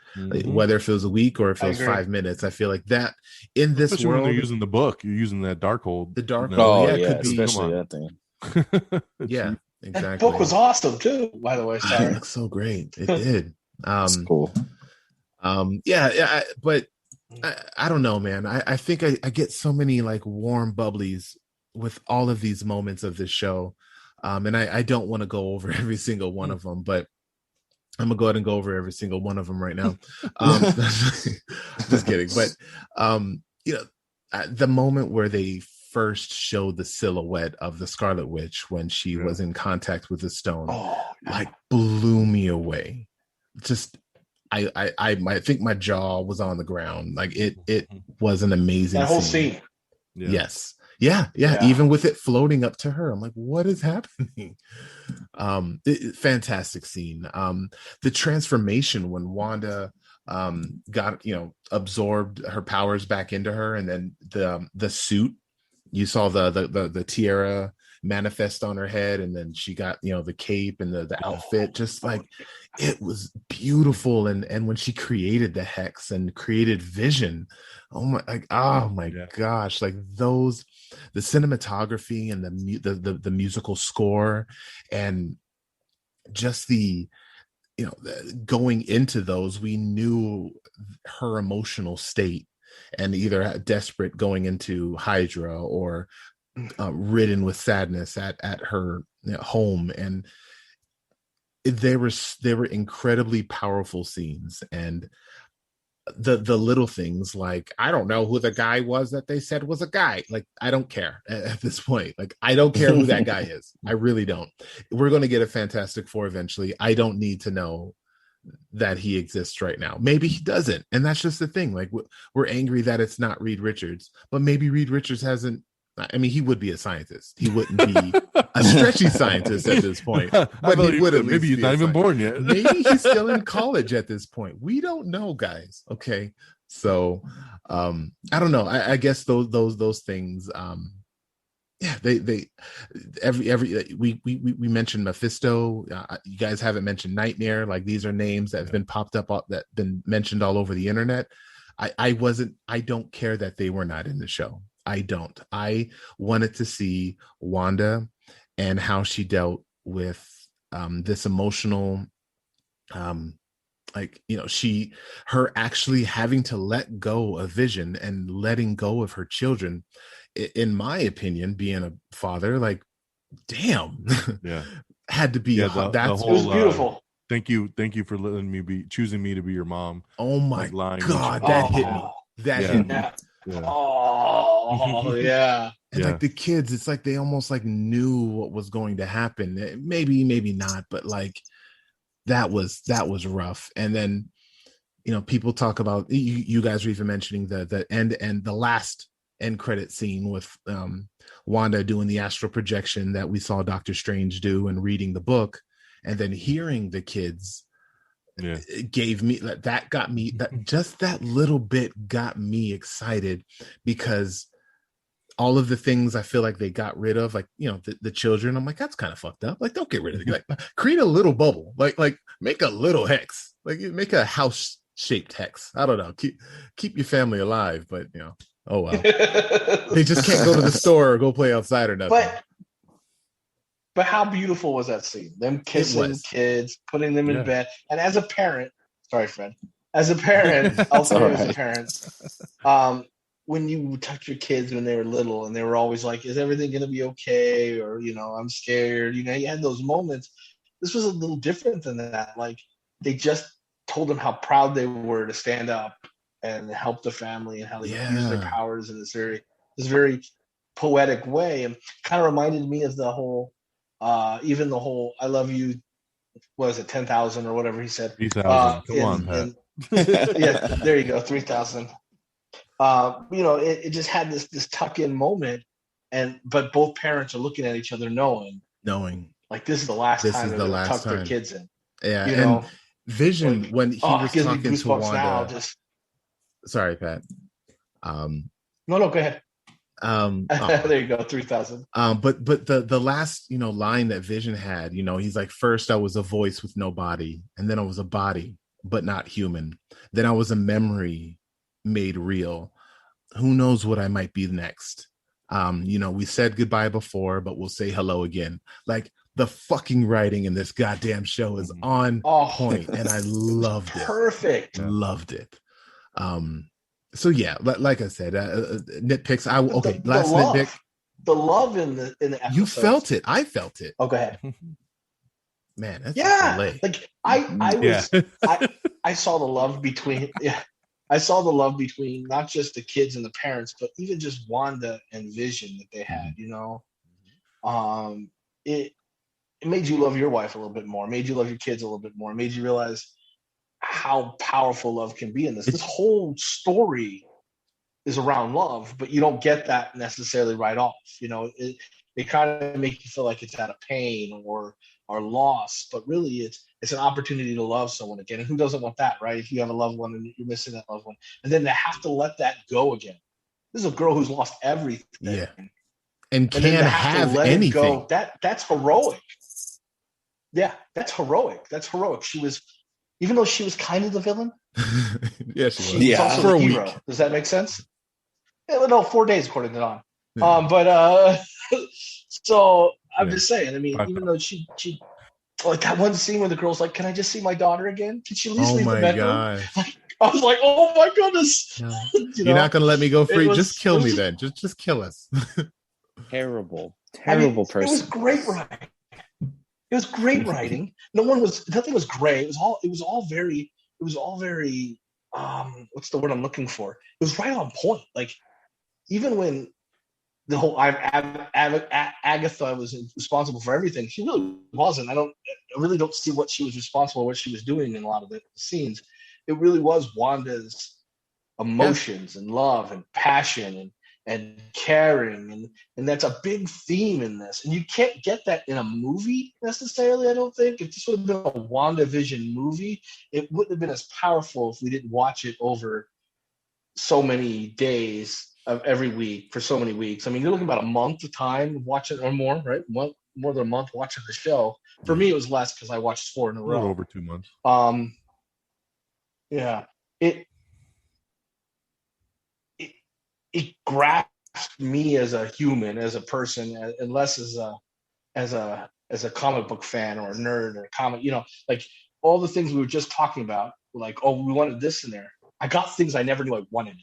whether if it was a week or if it was 5 minutes. I feel like that in this especially world, when they're using the book, you're using that Darkhold. The Darkhold, could be, especially that thing. Yeah, exactly. That book was awesome too, by the way. Sorry. It looks so great. It did. It's cool. But I don't know, man. I think I get so many like warm bubblies with all of these moments of this show, and I don't want to go over every single one of them, but I'm gonna go ahead and go over every single one of them right now. Just kidding. But you know, at the moment where they first showed the silhouette of the Scarlet Witch when she was in contact with the stone, like blew me away. Just I think my jaw was on the ground. Like it was an amazing that whole scene. scene. Yeah. Yes. Yeah. Even with it floating up to her, I'm like, what is happening? Fantastic scene. The transformation when Wanda got, you know, absorbed her powers back into her, and then the suit, you saw the tiara manifest on her head, and then she got, you know, the cape and the outfit, just like it was beautiful. And when she created the hex and created Vision, oh my gosh, like those, the cinematography and the musical score, and just the, you know, going into those, we knew her emotional state, and either desperate going into Hydra or ridden with sadness at her, you know, home. And they were incredibly powerful scenes. And the little things, like, I don't know who the guy was that they said was a guy. Like, I don't care at this point. Like, I don't care who that guy is. I really don't. We're going to get a Fantastic Four eventually. I don't need to know that he exists right now. Maybe he doesn't, and that's just the thing. Like, we're angry that it's not Reed Richards, but maybe Reed Richards hasn't. I mean, he would be a scientist. He wouldn't be a stretchy scientist at this point. But he would at least maybe he's not even born yet. Maybe he's still in college at this point. We don't know, guys. Okay, so I don't know. I guess those things. Yeah, they we mentioned Mephisto. You guys haven't mentioned Nightmare. Like, these are names that have been popped up, that been mentioned all over the internet. I don't care that they were not in the show. I don't. I wanted to see Wanda and how she dealt with this emotional, like, you know, her actually having to let go of Vision and letting go of her children. In my opinion, being a father, like, damn, had to be. The that's whole, it was beautiful. Thank you for letting me choosing me to be your mom. Oh my God, that hit me. That hit me. Yeah. Oh yeah. And like the kids, it's like they almost like knew what was going to happen. Maybe not, but like that was rough. And then, you know, people talk about, you guys were even mentioning the end and the last end credit scene with Wanda doing the astral projection that we saw Doctor Strange do, and reading the book, and then hearing the kids. It gave me that got me, that just that little bit got me excited, because all of the things I feel like they got rid of, like, you know, the children, I'm like, that's kind of fucked up. Like, don't get rid of it. Like, create a little bubble, like make a little hex, like make a house shaped hex. I don't know, keep your family alive, but you know, oh well. They just can't go to the store or go play outside or nothing. But how beautiful was that scene? Them kissing kids, putting them in bed. And as a parent, sorry, Fred. As a parent, I'll say as a parent, when you touch your kids when they were little, and they were always like, is everything going to be okay? Or, you know, I'm scared. You know, you had those moments. This was a little different than that. Like, they just told them how proud they were to stand up and help the family, and how they use their powers in this very poetic way. And kind of reminded me of the whole, even the whole "I love you," what was it, 10,000 or whatever he said? 3,000. Come on, Pat. Yeah, there you go, 3,000. You know, it just had this tuck-in moment, but both parents are looking at each other, knowing like this is the last time they're going to tuck their kids in. Yeah, you and know? Vision, when he was talking to Wanda. Now, sorry, Pat. No, go ahead. There you go, 3,000. But the last, you know, line that Vision had, you know, he's like, first I was a voice with no body, and then I was a body but not human, then I was a memory made real. Who knows what I might be next? You know, we said goodbye before, but we'll say hello again. Like, the fucking writing in this goddamn show is on point, and I loved it. Perfect. Loved it. So yeah, like I said, nitpicks. Last nitpick. The love in the episode. You felt it. I felt it. Oh, go ahead. Man, that's Yeah, delay. like I saw the love between I saw the love between not just the kids and the parents, but even just Wanda and Vision that they had. You know, it made you love your wife a little bit more, made you love your kids a little bit more, made you realize how powerful love can be in this. This whole story is around love, but you don't get that necessarily right off. You know, they kind of make you feel like it's out of pain or loss, but really it's an opportunity to love someone again. And who doesn't want that, right? If you have a loved one and you're missing that loved one, and then they have to let that go again. This is a girl who's lost everything. Yeah. And then can't to have have to let anything. it go, that's heroic. Yeah, that's heroic. That's heroic. She was, even though she was kind of the villain, yeah, she was also for the a hero. week. Does that make sense? Yeah, no, 4 days according to Don. Yeah. So I'm just saying. I mean, even though she like that one scene where the girl's like, "Can I just see my daughter again? Can she at least leave the bedroom?" Like, I was like, "Oh my goodness!" No. You're not gonna let me go free. Just kill me then. Just kill us. Terrible person. It was great writing. It was great writing. Nothing was gray. It was all very. What's the word I'm looking for? It was right on point. Like, even when the whole Agatha was responsible for everything, she really wasn't. I really don't see what she was responsible, what she was doing in a lot of the scenes. It really was Wanda's emotions and love and passion and caring, and that's a big theme in this. And you can't get that in a movie necessarily, I don't think. If this would have been a WandaVision movie, it wouldn't have been as powerful if we didn't watch it over so many days of every week for so many weeks. I mean, you're looking about a month of time watching, or more, right? More than a month watching the show. For me, it was less because I watched 4 in a row. A little over 2 months. Yeah. It grasped me as a human, as a person, and less as a comic book fan or a nerd or a comic, like all the things we were just talking about, like, oh, we wanted this in there. I got things I never knew I wanted,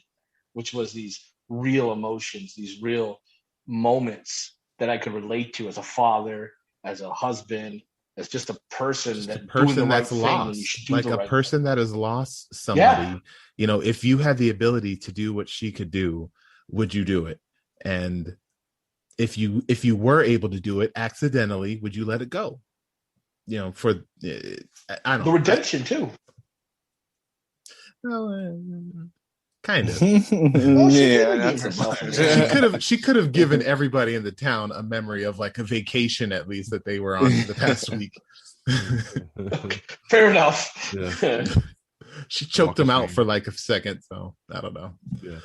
which was these real emotions, these real moments that I could relate to as a father, as a husband, as just a person doing the right thing when you should do like the a right person thing. that has lost somebody. Yeah. If you had the ability to do what she could do, would you do it? And if you were able to do it accidentally, would you let it go? For I don't the redemption too. Kind of. She could have given everybody in the town a memory of like a vacation at least that they were on the past week. Okay. Fair enough. Yeah. She choked them out for like a second, so I don't know. Yeah.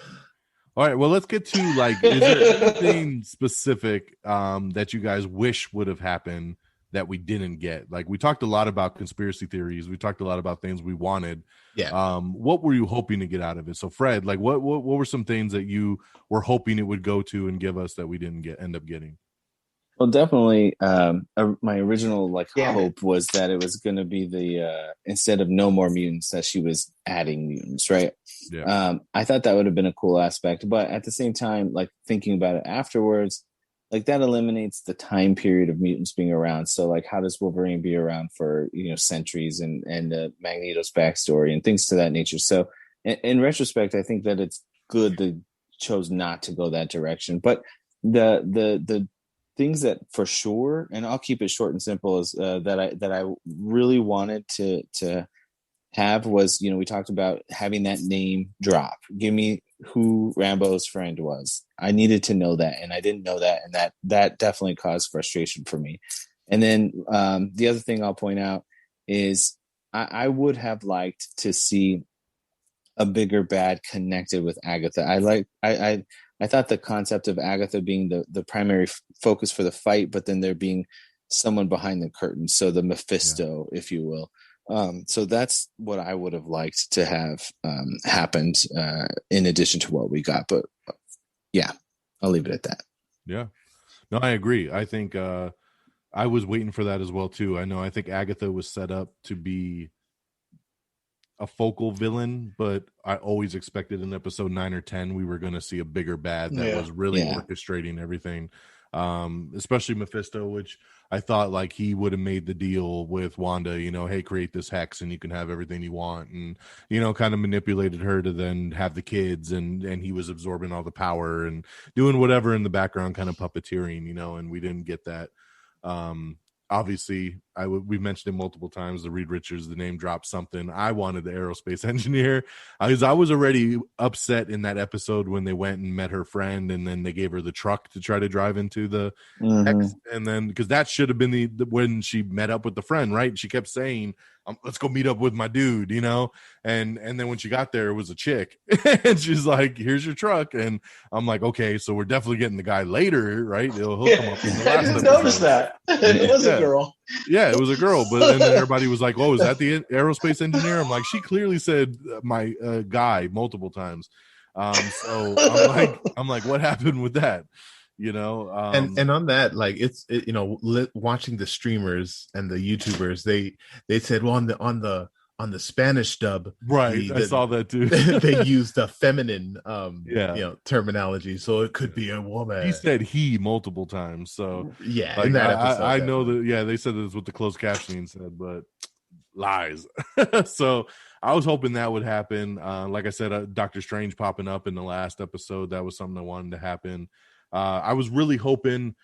All right, well, let's get to like, is there anything specific that you guys wish would have happened that we didn't get? Like, we talked a lot about conspiracy theories. We talked a lot about things we wanted. Yeah. What were you hoping to get out of it? So, Fred, like, what were some things that you were hoping it would go to and give us that we didn't end up getting? Well, definitely, my original hope was that it was going to be the instead of no more mutants, that she was adding mutants, right? Yeah. I thought that would have been a cool aspect, but at the same time, like thinking about it afterwards, like that eliminates the time period of mutants being around. So, like, how does Wolverine be around for centuries and Magneto's backstory and things to that nature? So, in retrospect, I think that it's good they chose not to go that direction, but the things that for sure, and I'll keep it short and simple, is that I really wanted to have was, we talked about having that name drop. Give me who Rambo's friend was. I needed to know that, and I didn't know that, and that definitely caused frustration for me. And then the other thing I'll point out is I would have liked to see a bigger bad connected with Agatha. I thought the concept of Agatha being the primary focus for the fight, but then there being someone behind the curtain. So the Mephisto, if you will. So that's what I would have liked to have happened in addition to what we got. But yeah, I'll leave it at that. Yeah. No, I agree. I think I was waiting for that as well, too. I think Agatha was set up to be a focal villain, but I always expected in episode 9 or 10 we were going to see a bigger bad that was really orchestrating everything. especially Mephisto, which I thought like he would have made the deal with Wanda, you know, hey, create this hex and you can have everything you want, and you know, kind of manipulated her to then have the kids, and he was absorbing all the power and doing whatever in the background, kind of puppeteering, you know, and we didn't get that. Obviously, we mentioned it multiple times. The Reed Richards, the name dropped something. I wanted the aerospace engineer because I was already upset in that episode when they went and met her friend, and then they gave her the truck to try to drive into the X, and then because that should have been the when she met up with the friend, right? She kept saying, "Let's go meet up with my dude," you know, and then when she got there, it was a chick, and she's like, "Here's your truck," and I'm like, "Okay, so we're definitely getting the guy later, right? He'll come up in the last I didn't notice that. It was a girl. Yeah, it was a girl, but and then everybody was like, "Oh, is that the aerospace engineer?" I'm like, she clearly said my guy multiple times. So I'm like, what happened with that? You know, and on that, like you know, watching the streamers and the YouTubers, they said, well, on the Spanish dub, right? I saw that too. They used a feminine, you know, terminology, so it could be a woman. He said he multiple times, so yeah. Like, in that episode, I know that. Yeah, they said this what the closed captioning said, but lies. So I was hoping that would happen. Like I said, Doctor Strange popping up in the last episode, that was something I wanted to happen. I was really hoping.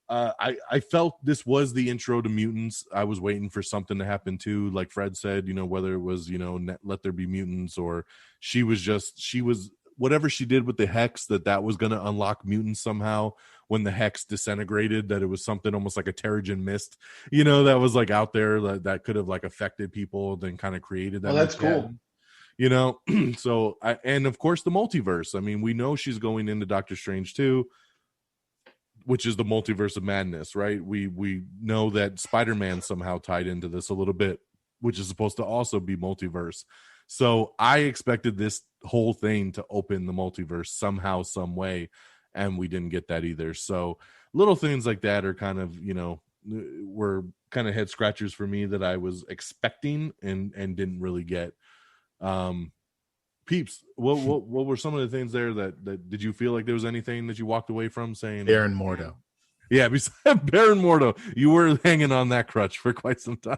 I felt this was the intro to mutants. I was waiting for something to happen too, like Fred said, you know, whether it was, you know, Let There Be Mutants, or she was whatever she did with the hex, that was going to unlock mutants somehow when the hex disintegrated, that it was something almost like a Terrigen mist, you know, that was like out there that could have like affected people, then kind of created that. Well, that's cool. You know, so and of course the multiverse. I mean, we know she's going into Doctor Strange too, which is the multiverse of madness, right? We know that Spider-Man somehow tied into this a little bit, which is supposed to also be multiverse. So I expected this whole thing to open the multiverse somehow, some way, and we didn't get that either. So little things like that are kind of, you know, were kind of head scratchers for me that I was expecting and didn't really get. Peeps, what were some of the things there that did you feel like there was anything that you walked away from saying? Baron Mordo. Yeah, besides Baron Mordo, you were hanging on that crutch for quite some time.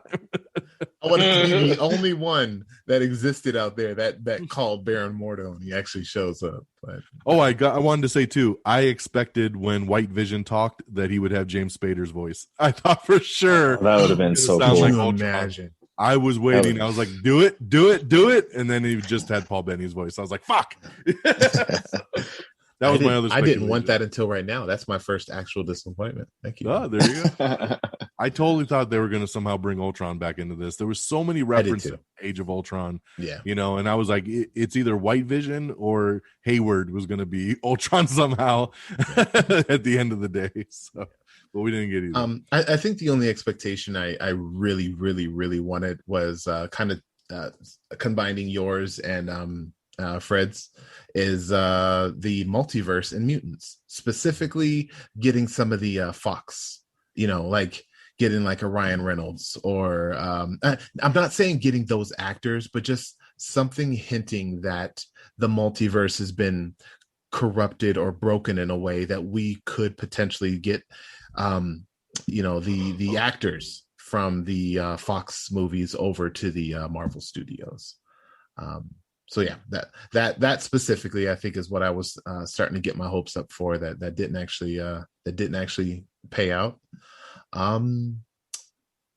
I wanted to be the only one that existed out there that called Baron Mordo, and he actually shows up. But I wanted to say too, I expected when White Vision talked that he would have James Spader's voice. I thought for sure that would have been so cool. Like imagine. I was waiting. I was like, do it. And then he just had Paul Bettany's voice. I was like, fuck. That was my other. I didn't want that until right now. That's my first actual disappointment. Thank you. Oh, there you go. I totally thought they were going to somehow bring Ultron back into this. There was so many references to Age of Ultron. Yeah. You know, and I was like, it's either White Vision or Hayward was going to be Ultron somehow at the end of the day. So. But we didn't get either. I think the only expectation I really, really, really wanted was kind of combining yours and Fred's is the multiverse and mutants, specifically getting some of the Fox, you know, like getting like a Ryan Reynolds or I'm not saying getting those actors, but just something hinting that the multiverse has been corrupted or broken in a way that we could potentially get you know, the actors from the Fox movies over to the Marvel Studios. So yeah, that specifically I think is what I was starting to get my hopes up for that didn't actually pay out.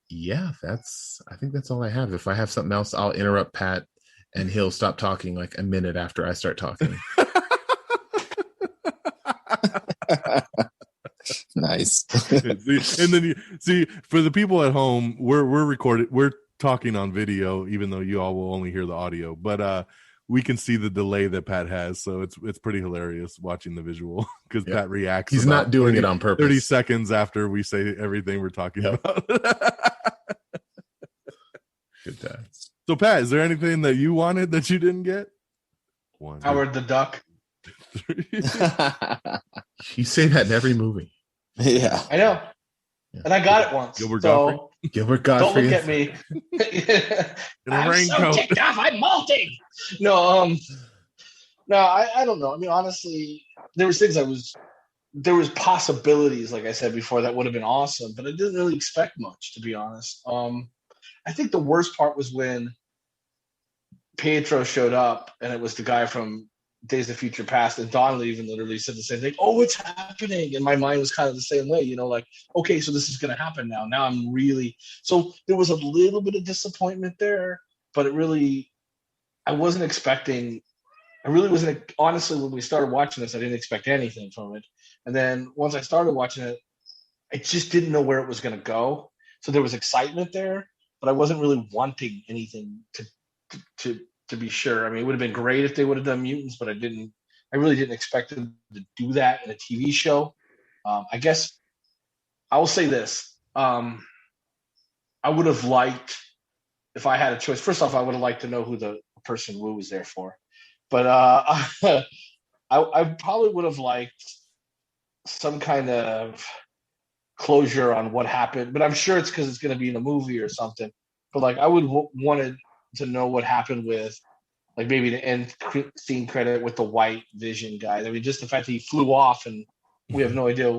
Yeah, I think that's all I have. If I have something else, I'll interrupt Pat and he'll stop talking like a minute after I start talking. Nice. And then see for the people at home, we're talking on video, even though you all will only hear the audio, but we can see the delay that Pat has, so it's pretty hilarious watching the visual because Pat reacts. He's not doing it on purpose. 30 seconds after we say everything we're talking about. Good times. So Pat, is there anything that you wanted that you didn't get? Howard the Duck. You say that in every movie. Yeah, I know, and I got it once. Gilbert Godfrey. Don't look at me. In a I'm raincoat. so ticked off. I'm molting. No, I don't know. I mean, honestly, there was things I was there was possibilities, like I said before, that would have been awesome, but I didn't really expect much, to be honest. I think the worst part was when Pietro showed up, and it was the guy from Days of Future Past, and Don even literally said the same thing. Oh, it's happening, and my mind was kind of the same way. Like, okay, so this is going to happen now. Now I'm really so there was a little bit of disappointment there, but I wasn't expecting. I really wasn't, honestly, when we started watching this, I didn't expect anything from it. And then once I started watching it, I just didn't know where it was going to go. So there was excitement there, but I wasn't really wanting anything to be sure. I mean, it would have been great if they would have done mutants, but I really didn't expect them to do that in a TV show. I guess I will say this. I would have liked, if I had a choice, first off, I would have liked to know who the person Wu was there for. But I probably would have liked some kind of closure on what happened. But I'm sure it's because it's going to be in a movie or something. But like, I would wanted to know what happened with, like, maybe the end scene credit with the white Vision guy. I mean, just the fact that he flew off and we have no idea.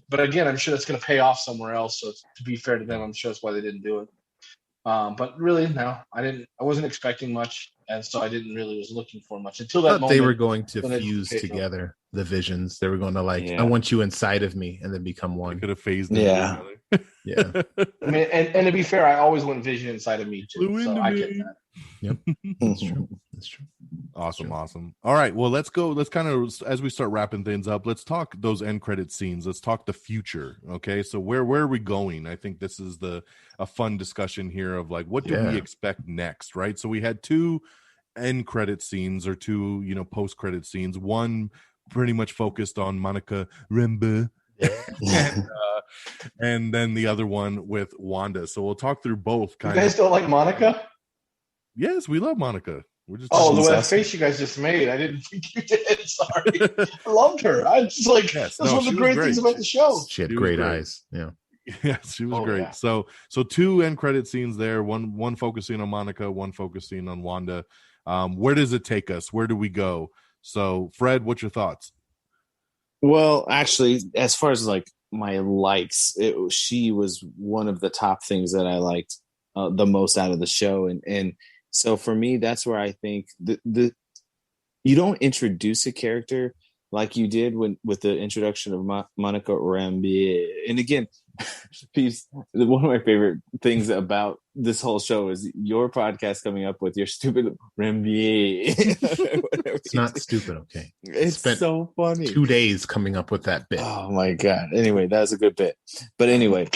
But again, I'm sure that's going to pay off somewhere else. So to be fair to them, I'm sure that's why they didn't do it. But really, no, I wasn't expecting much, and so I didn't really was looking for much until that moment. They were going to fuse together the visions. They were going to I want you inside of me, and then become one. They could have phased together. Yeah. I mean, and to be fair, I always want Vision inside of me too. So I get that. Yep, that's true. That's true. Awesome. All right, well, let's go. Let's kind of, as we start wrapping things up, let's talk those end credit scenes. Let's talk the future. Okay, so where are we going? I think this is a fun discussion here of like, what do we expect next, right? So we had 2 end credit scenes, or 2 post credit scenes. One pretty much focused on Monica Rambeau. And then the other one with Wanda. So we'll talk through both. You guys don't like Monica? Yes, we love Monica. We're just the face you guys just made, I didn't think you did. Sorry. I loved her. I just like, that's one of the great things about the show. She had great eyes. Yeah. Yes, she was great. Yeah. So 2 end credit scenes there. One focusing on Monica, one focusing on Wanda. Where does it take us? Where do we go? So, Fred, what's your thoughts? Well, actually, as far as like my likes, she was one of the top things that I liked the most out of the show, and so for me, that's where I think you don't introduce a character like you did with the introduction of Monica Rambeau. And again, Peeps, one of my favorite things about this whole show is your podcast coming up with your stupid Rambeau. It's not stupid, okay? It's so funny. 2 days coming up with that bit. Oh my God. Anyway, that was a good bit. But anyway,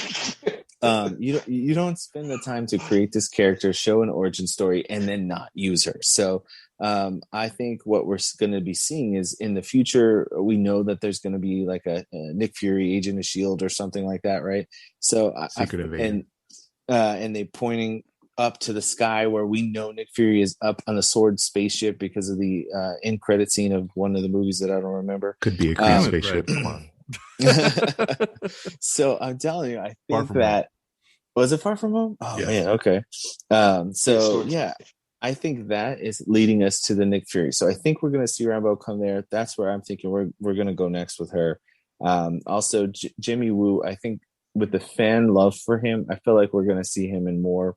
you don't spend the time to create this character, show an origin story, and then not use her. So I think what we're going to be seeing is in the future, we know that there's going to be like a Nick Fury, Agent of S.H.I.E.L.D. or something like that, right? So Secret Invasion. And they pointing up to the sky where we know Nick Fury is up on a sword spaceship because of the end credit scene of one of the movies that I don't remember. Could be a Korean spaceship. Come on. So I'm telling you, I think that was it Far From Home? Oh yes. Man, okay. So yeah, I think that is leading us to the Nick Fury. So I think we're going to see Rambeau come there. That's where I'm thinking we're going to go next with her. Also, Jimmy Woo. I think with the fan love for him, I feel like we're going to see him in more.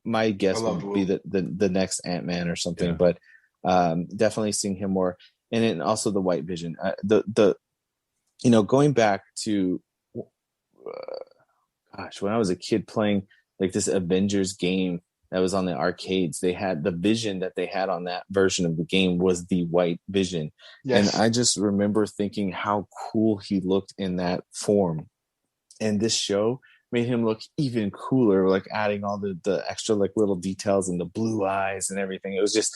My guess would be the next Ant-Man or something, but definitely seeing him more. And then also the White Vision. Going back to. When I was a kid playing like this Avengers game that was on the arcades, they had the Vision that they had on that version of the game was the White Vision. Yes. And I just remember thinking how cool he looked in that form. And this show made him look even cooler, like adding all the extra like little details and the blue eyes and everything. It was just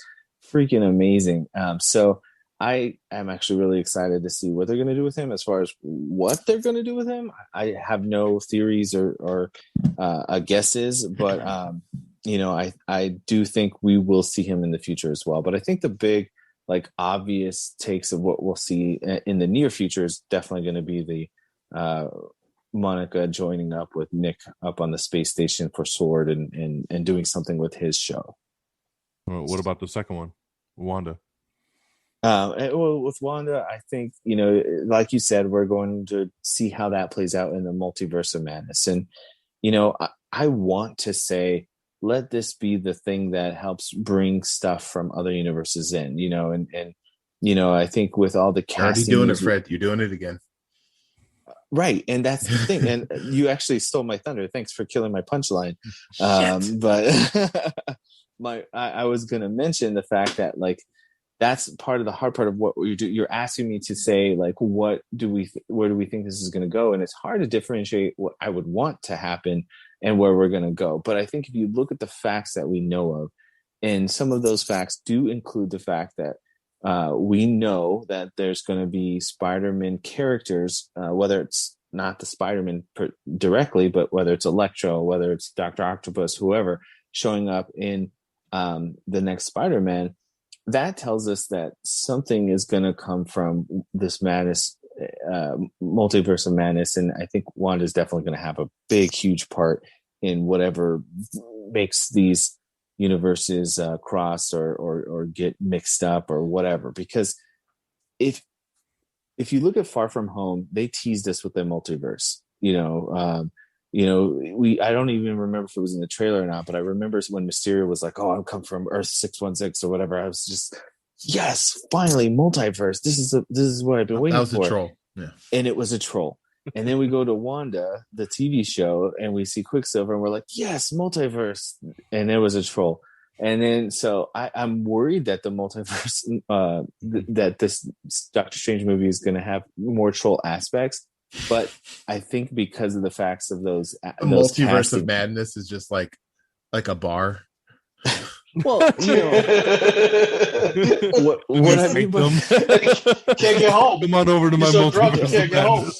freaking amazing. So I am actually really excited to see what they're going to do with him. As far as what they're going to do with him, I have no theories or guesses, but I do think we will see him in the future as well. But I think the big, like, obvious takes of what we'll see in the near future is definitely going to be the Monica joining up with Nick up on the space station for S.W.O.R.D. and doing something with his show. What about the second one, Wanda? Well, with Wanda, I think, like you said, we're going to see how that plays out in the multiverse of madness. And, I want to say, let this be the thing that helps bring stuff from other universes in, and I think with all the casting. You're already doing it, Fred. You're doing it again. Right. And that's the thing. And you actually stole my thunder. Thanks for killing my punchline. But I was going to mention the fact that, like, that's part of the hard part of what you do. You're asking me to say, like, where do we think this is going to go? And it's hard to differentiate what I would want to happen and where we're going to go. But I think if you look at the facts that we know of, and some of those facts do include the fact that we know that there's going to be Spider-Man characters, whether it's not the Spider-Man directly, but whether it's Electro, whether it's Dr. Octopus, whoever, showing up in the next Spider-Man. That tells us that something is going to come from this madness, multiverse of madness. And I think Wanda's definitely going to have a big, huge part in whatever makes these universes cross or get mixed up or whatever. Because if you look at Far From Home, they teased us with their multiverse. I don't even remember if it was in the trailer or not, but I remember when Mysterio was like, "Oh, I'm come from Earth 616 or whatever." I was just, yes, finally, multiverse. This is what I've been waiting for. That was a troll, yeah, and it was a troll. And then we go to Wanda, the TV show, and we see Quicksilver, and we're like, "Yes, multiverse," and it was a troll. And then, so I'm worried that the multiverse, that this Doctor Strange movie is going to have more troll aspects. But I think because of the facts of those multiverse of madness is just like a bar. Well, what I mean by can't get home. Come on over to my multiverse. Can't get home.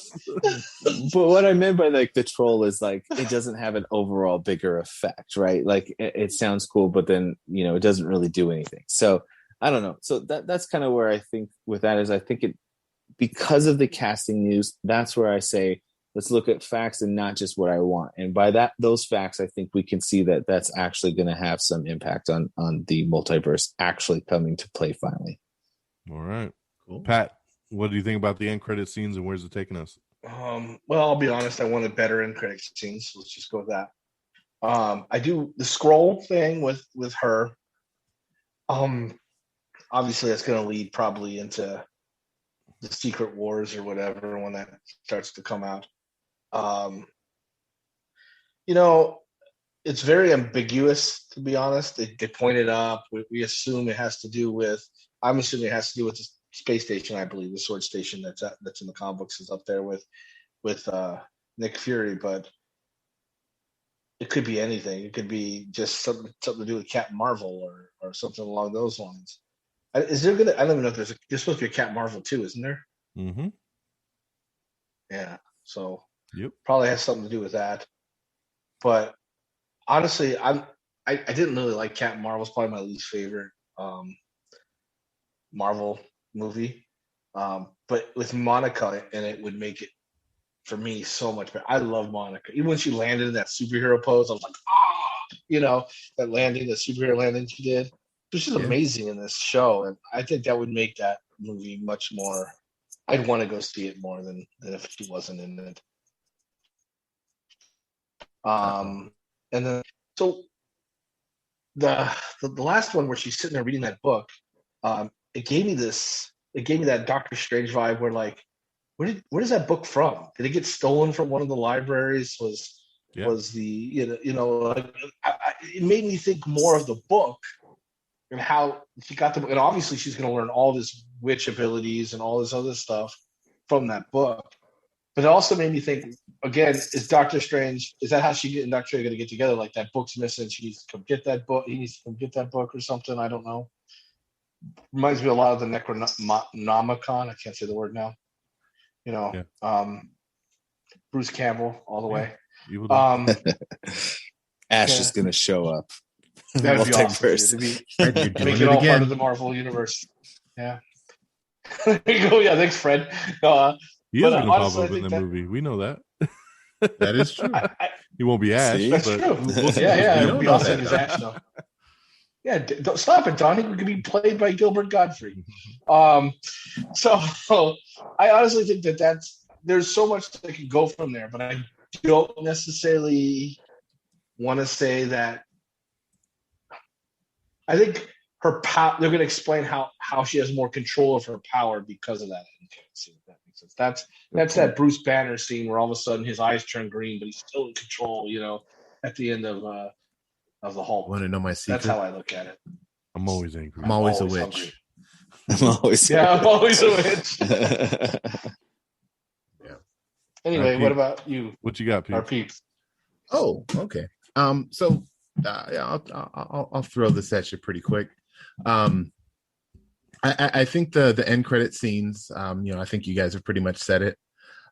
But what I meant by, like, the troll is, like, it doesn't have an overall bigger effect, right? Like, it sounds cool, but then it doesn't really do anything. So I don't know. So that's kind of where I think with that is, I think it, because of the casting news, that's where I say, let's look at facts and not just what I want. And by those facts, I think we can see that that's actually going to have some impact on the multiverse actually coming to play finally. All right. Cool. Pat, what do you think about the end credit scenes and where's it taking us? Well, I'll be honest, I wanted better end credit scenes. So let's just go with that. I do the scroll thing with her. Obviously that's going to lead probably into the Secret Wars or whatever when that starts to come out. It's very ambiguous, to be honest. They point it up. We assume it has to do with. I'm assuming it has to do with the space station. I believe the Sword Station that's in the comic books is up there with Nick Fury, but it could be anything. It could be just something to do with Captain Marvel or something along those lines. Is there gonna? I don't even know if there's supposed to be a Captain Marvel too, isn't there? Mm-hmm. Yeah. So yep. Probably has something to do with that. But honestly, I didn't really like Captain Marvel. It's probably my least favorite Marvel movie. But with Monica in it would make it for me so much better. I love Monica. Even when she landed in that superhero pose, I was like, that landing, the superhero landing she did. But she's amazing in this show, and I think that would make that movie much more. I'd want to go see it more than if she wasn't in it. And then so the last one where she's sitting there reading that book, it gave me that Doctor Strange vibe where, like, where is that book from? Did it get stolen from one of the libraries? Was the like, it made me think more of the book and how she got the book. And obviously she's going to learn all this witch abilities and all this other stuff from that book. But it also made me think, again, is Doctor Strange, is that how she and Doctor Strange going to get together? Like, that book's missing, she needs to come get that book. He needs to come get that book or something. I don't know. Reminds me a lot of the Necronomicon. I can't say the word now. Bruce Campbell all the way. Ash is going to show up. That'd be awesome. Make it all part of the Marvel universe. Yeah. There you go. Yeah, thanks, Fred. He is going to pop up in the movie. We know that. That is true. He won't be Ash. That's but true. We'll yeah. It would be awesome as Ash, though. Yeah, don't stop it, Don. He could be played by Gilbert Gottfried. So I honestly think there's so much that can go from there, but I don't necessarily want to say that. I think her power. They're going to explain how she has more control of her power because of that. If that makes sense. That's that Bruce Banner scene where all of a sudden his eyes turn green, but he's still in control. At the end of the Hulk. Want to know my secret? That's how I look at it. I'm always angry. I'm always a witch. I'm always a witch. Yeah. Anyway, Pete, what about you? What you got, Pete? Our Peeps. Oh, okay. So yeah, I'll throw this at you pretty quick. I think the end credit scenes. I think you guys have pretty much said it.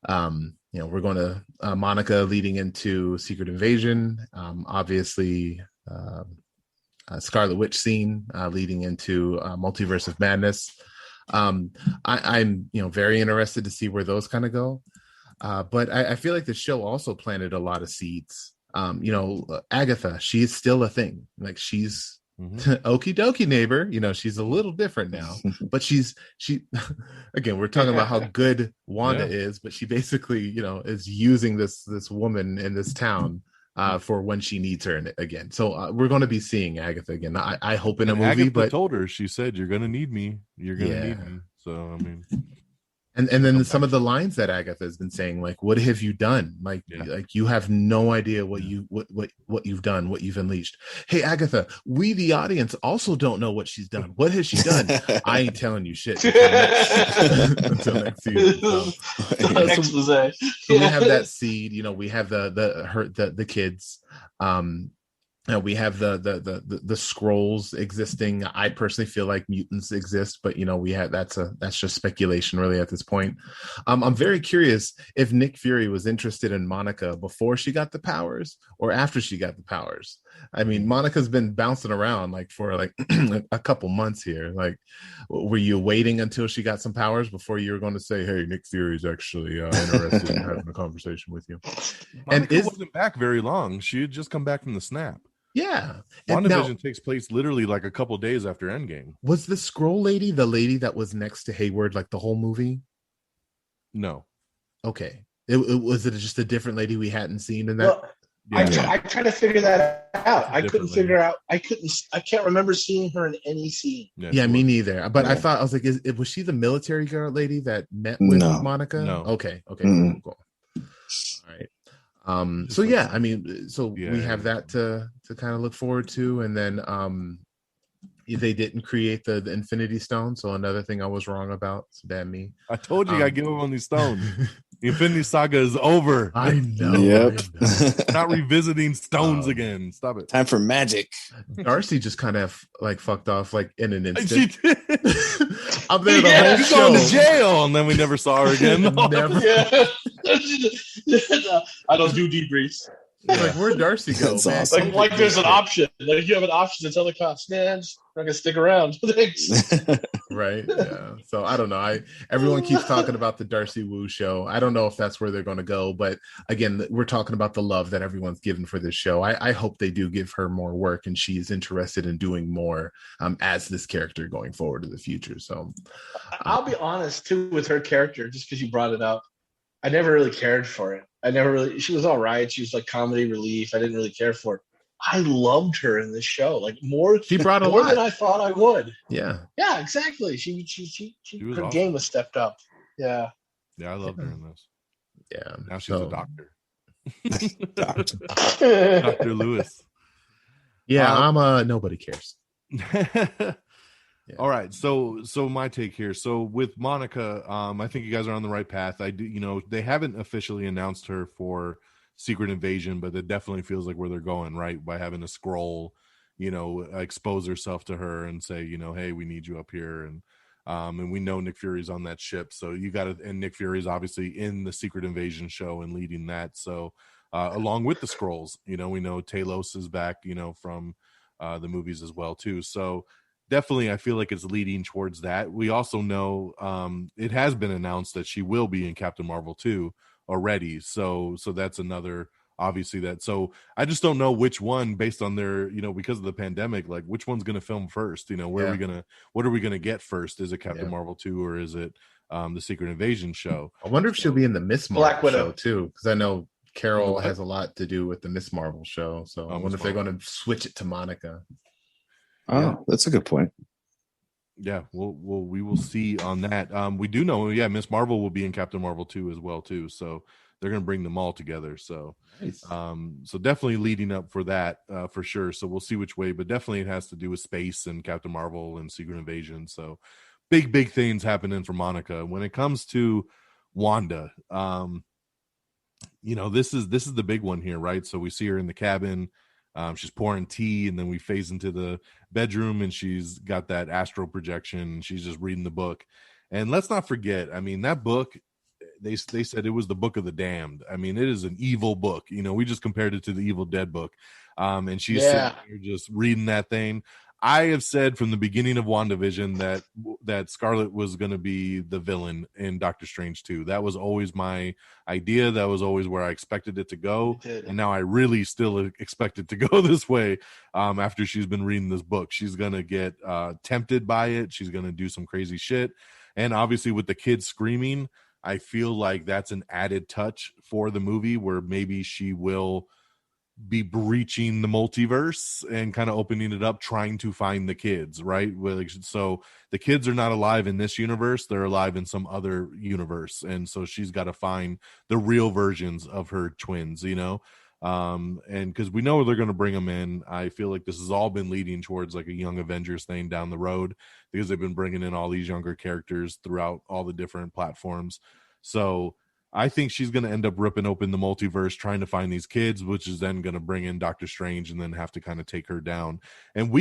We're going to Monica leading into Secret Invasion. Obviously, Scarlet Witch scene leading into Multiverse of Madness. I'm very interested to see where those kind of go. But I feel like the show also planted a lot of seeds. Agatha, she's still a thing. Like she's okie dokie neighbor. She's a little different now, but she again, we're talking about how good Wanda is, but she basically, is using this woman in this town for when she needs her again. So we're going to be seeing Agatha again. I hope in a movie. Agatha but told her, she said, "You're going to need me. You're going to need me." So I mean. And then some of the lines that Agatha has been saying, like, "What have you done? Like you have no idea what you've done, what you've unleashed." Hey, Agatha, we the audience also don't know what she's done. What has she done? I ain't telling you shit until next season. So we have that seed. We have the kids. We have the scrolls existing. I personally feel like mutants exist, but we have that's just speculation really at this point. I'm very curious if Nick Fury was interested in Monica before she got the powers or after she got the powers. I mean, Monica's been bouncing around for a couple months here. Like, were you waiting until she got some powers before you were going to say, "Hey, Nick Fury's actually interested in having a conversation with you"? Monica wasn't back very long. She had just come back from the snap. Yeah. WandaVision takes place literally like a couple days after Endgame. Was the scroll lady the lady that was next to Hayward like the whole movie? No. Okay. Was it just a different lady we hadn't seen in that? Well, I tried to figure that out. I couldn't figure out. I can't remember seeing her in any scene. Yeah, me neither. But I thought, I was like, was she the military girl lady that met with Monica? No. Okay. Cool. All right. So yeah, I mean, we have that to kind of look forward to, and then they didn't create the Infinity Stone, so another thing I was wrong about. It's bad me. I told you I give up on these stones. The Infinity Saga is over. I know. Yep. Not revisiting stones again. Stop it. Time for magic. Darcy just kind of fucked off in an instant. She did. I'm there the whole She's show. going to jail, and then we never saw her again. Never. Yeah. I don't do debriefs. Like, where'd Darcy go? That's Man? awesome. Like there's an option. Like you have an option to tell the cops, "Nah, I'm just not gonna stick around." Thanks. Right. Yeah. So I don't know. Everyone keeps talking about the Darcy Wu show. I don't know if that's where they're going to go, but again, we're talking about the love that everyone's given for this show. I hope they do give her more work, and she's interested in doing more as this character going forward to the future. So I'll be honest too with her character, just because you brought it up. I never really cared for it. She was all right. She was like comedy relief. I didn't really care for it. I loved her in this show, more. She brought a more lot than I thought I would. Yeah, exactly. She her awesome. game was stepped up. Yeah, I loved her in this. Yeah, now she's a doctor. Doctor. Dr. Lewis. Yeah, I'm nobody cares. Yeah. All right, so my take here. So with Monica, I think you guys are on the right path. I do, they haven't officially announced her for Secret Invasion, but it definitely feels like where they're going, right? By having a scroll, expose herself to her and say, hey, we need you up here, and we know Nick Fury's on that ship, so you got to. And Nick Fury's obviously in the Secret Invasion show and leading that. So along with the scrolls, we know Talos is back, from the movies as well too. So. Definitely, I feel like it's leading towards that. We also know it has been announced that she will be in Captain Marvel 2 already. So that's another obviously that. So I just don't know which one, based on their, because of the pandemic, like which one's going to film first. What are we gonna get first? Is it Captain Marvel 2 or is it the Secret Invasion show? I wonder if she'll be in the Miss Black Marvel Widow show too, because I know Carol has a lot to do with the Miss Marvel show. So I wonder if they're going to switch it to Monica. Oh, that's a good point. Yeah, we will see on that. We do know, Miss Marvel will be in Captain Marvel 2 as well too. So they're going to bring them all together. So, nice. So definitely leading up for that, for sure. So we'll see which way, but definitely it has to do with space and Captain Marvel and Secret Invasion. So big things happening for Monica. When it comes to Wanda, this is the big one here, right? So we see her in the cabin. She's pouring tea, and then we phase into the bedroom, and she's got that astral projection. She's just reading the book. And let's not forget, I mean, that book, they said it was the Book of the Damned. I mean, it is an evil book. We just compared it to the Evil Dead book. And she's sitting there just reading that thing. I have said from the beginning of WandaVision that Scarlet was going to be the villain in Doctor Strange 2. That was always my idea. That was always where I expected it to go. And now I really still expect it to go this way. After she's been reading this book, she's going to get tempted by it. She's going to do some crazy shit. And obviously with the kids screaming, I feel like that's an added touch for the movie where maybe she will be breaching the multiverse and kind of opening it up, trying to find the kids, right? So the kids are not alive in this universe, they're alive in some other universe, and so she's got to find the real versions of her twins, and because we know they're going to bring them in. I feel like this has all been leading towards like a Young Avengers thing down the road, because they've been bringing in all these younger characters throughout all the different platforms. So I think she's going to end up ripping open the multiverse, trying to find these kids, which is then going to bring in Doctor Strange and then have to kind of take her down. And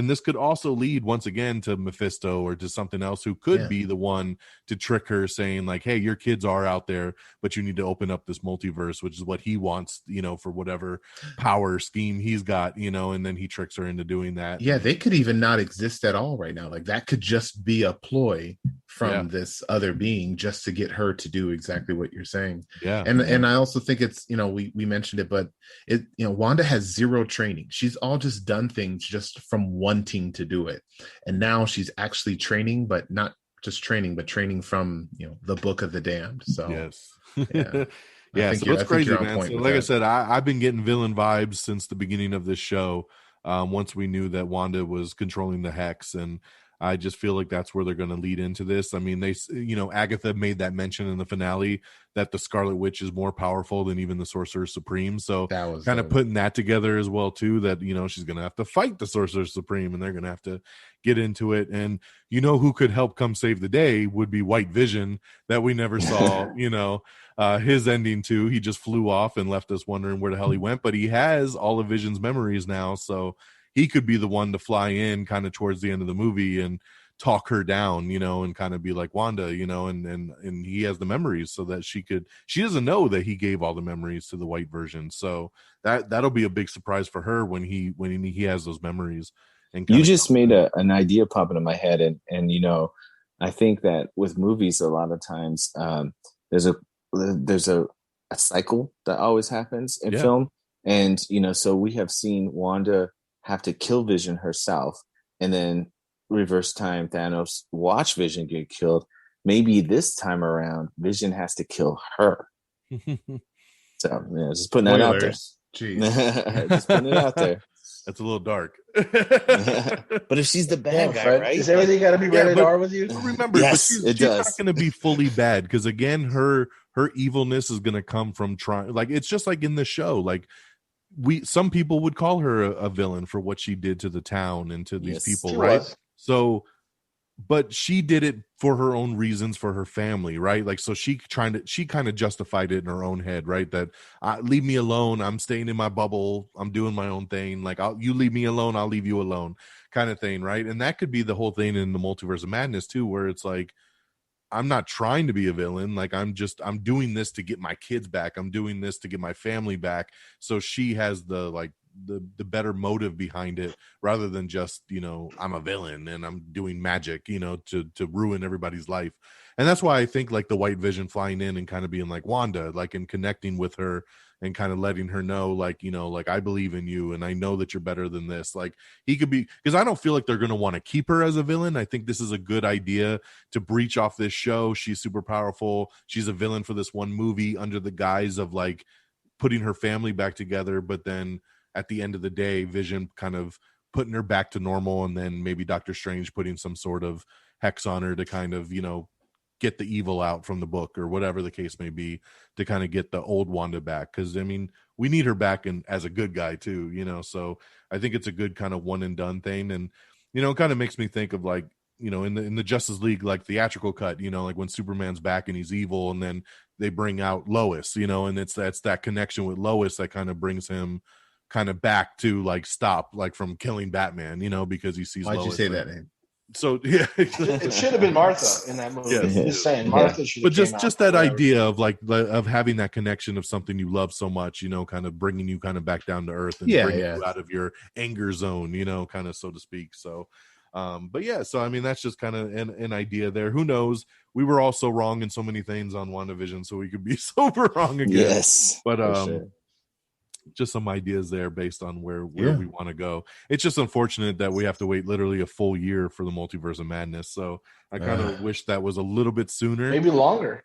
this could also lead once again to Mephisto or to something else who could be the one to trick her, saying like, hey, your kids are out there, but you need to open up this multiverse, which is what he wants, for whatever power scheme he's got, and then he tricks her into doing that. Yeah, they could even not exist at all right now. Like that could just be a ploy from this other being just to get her to do exactly what you're saying. Yeah. And I also think it's, we mentioned it, but it, Wanda has zero training. She's all just done things just from wanting to do it. And now she's actually training, but not just training, but training from, the Book of the Damned. So yes. Yeah. Yeah, so it's crazy, man. So like I said, I've been getting villain vibes since the beginning of this show. Once we knew that Wanda was controlling the Hex, and I just feel like that's where they're going to lead into this. I mean, they, Agatha made that mention in the finale that the Scarlet Witch is more powerful than even the Sorcerer Supreme. So that was kind of putting that together as well too, that, she's going to have to fight the Sorcerer Supreme and they're going to have to get into it. And who could help come save the day would be White Vision, that we never saw, his ending too. He just flew off and left us wondering where the hell he went, but he has all of Vision's memories now. So he could be the one to fly in kind of towards the end of the movie and talk her down, and kind of be like Wanda, and he has the memories so that she doesn't know that he gave all the memories to the White version. So that'll be a big surprise for her when he has those memories. And you just made an idea pop into my head. And I think that with movies, a lot of times there's a cycle that always happens in film. And, so we have seen Wanda have to kill Vision herself, and then reverse time Thanos watch Vision get killed. Maybe this time around Vision has to kill her. So just putting that out there. Jeez. Just putting it out there. That's a little dark. But if she's the bad guy, right? Is everything got to be rated R with you? Remember, yes, she's not going to be fully bad, because again, her evilness is going to come from trying. Like, it's just like in the show, like some people would call her a villain for what she did to the town and to these people, right? So, but she did it for her own reasons, for her family, right? Like, so she kind of justified it in her own head, right? That leave me alone. I'm staying in my bubble. I'm doing my own thing. Like, you leave me alone, I'll leave you alone, kind of thing, right? And that could be the whole thing in the Multiverse of Madness too, where it's like, I'm not trying to be a villain. Like, I'm doing this to get my kids back. I'm doing this to get my family back. So she has the better motive behind it, rather than just, I'm a villain and I'm doing magic, to ruin everybody's life. And that's why I think like the White Vision flying in and kind of being like Wanda, like, and connecting with her and kind of letting her know, like, you know, like, I believe in you and I know that you're better than this. Like, he could be, because I don't feel like they're going to want to keep her as a villain. I think this is a good idea to breach off this show. She's super powerful. She's a villain for this one movie under the guise of like putting her family back together. But then at the end of the day, Vision kind of putting her back to normal, and then maybe Doctor Strange putting some sort of hex on her to kind of, you know, get the evil out from the book or whatever the case may be, to kind of get the old Wanda back. Because I mean, we need her back and as a good guy too, you know. So I think it's a good kind of one and done thing. And you know, it kind of makes me think of like, you know, in the Justice League like theatrical cut, you know, like when Superman's back and he's evil, and then they bring out Lois, you know, and that's that connection with Lois that kind of brings him kind of back to like stop like from killing Batman, you know, because he sees Why'd Lois. you say that name? So yeah, it should have been Martha in that movie. Yes. Just saying, Martha should. But just that idea of like of having that connection of something you love so much, you know, kind of bringing you kind of back down to earth and bringing you out of your anger zone, you know, kind of so to speak. So, but yeah, so I mean, that's just kind of an idea there. Who knows? We were all so wrong in so many things on WandaVision, so we could be super wrong again. Yes, but sure. Just some ideas there based on where we want to go. It's just unfortunate that we have to wait literally a full year for the Multiverse of Madness. So I kind of wish that was a little bit sooner. Maybe longer.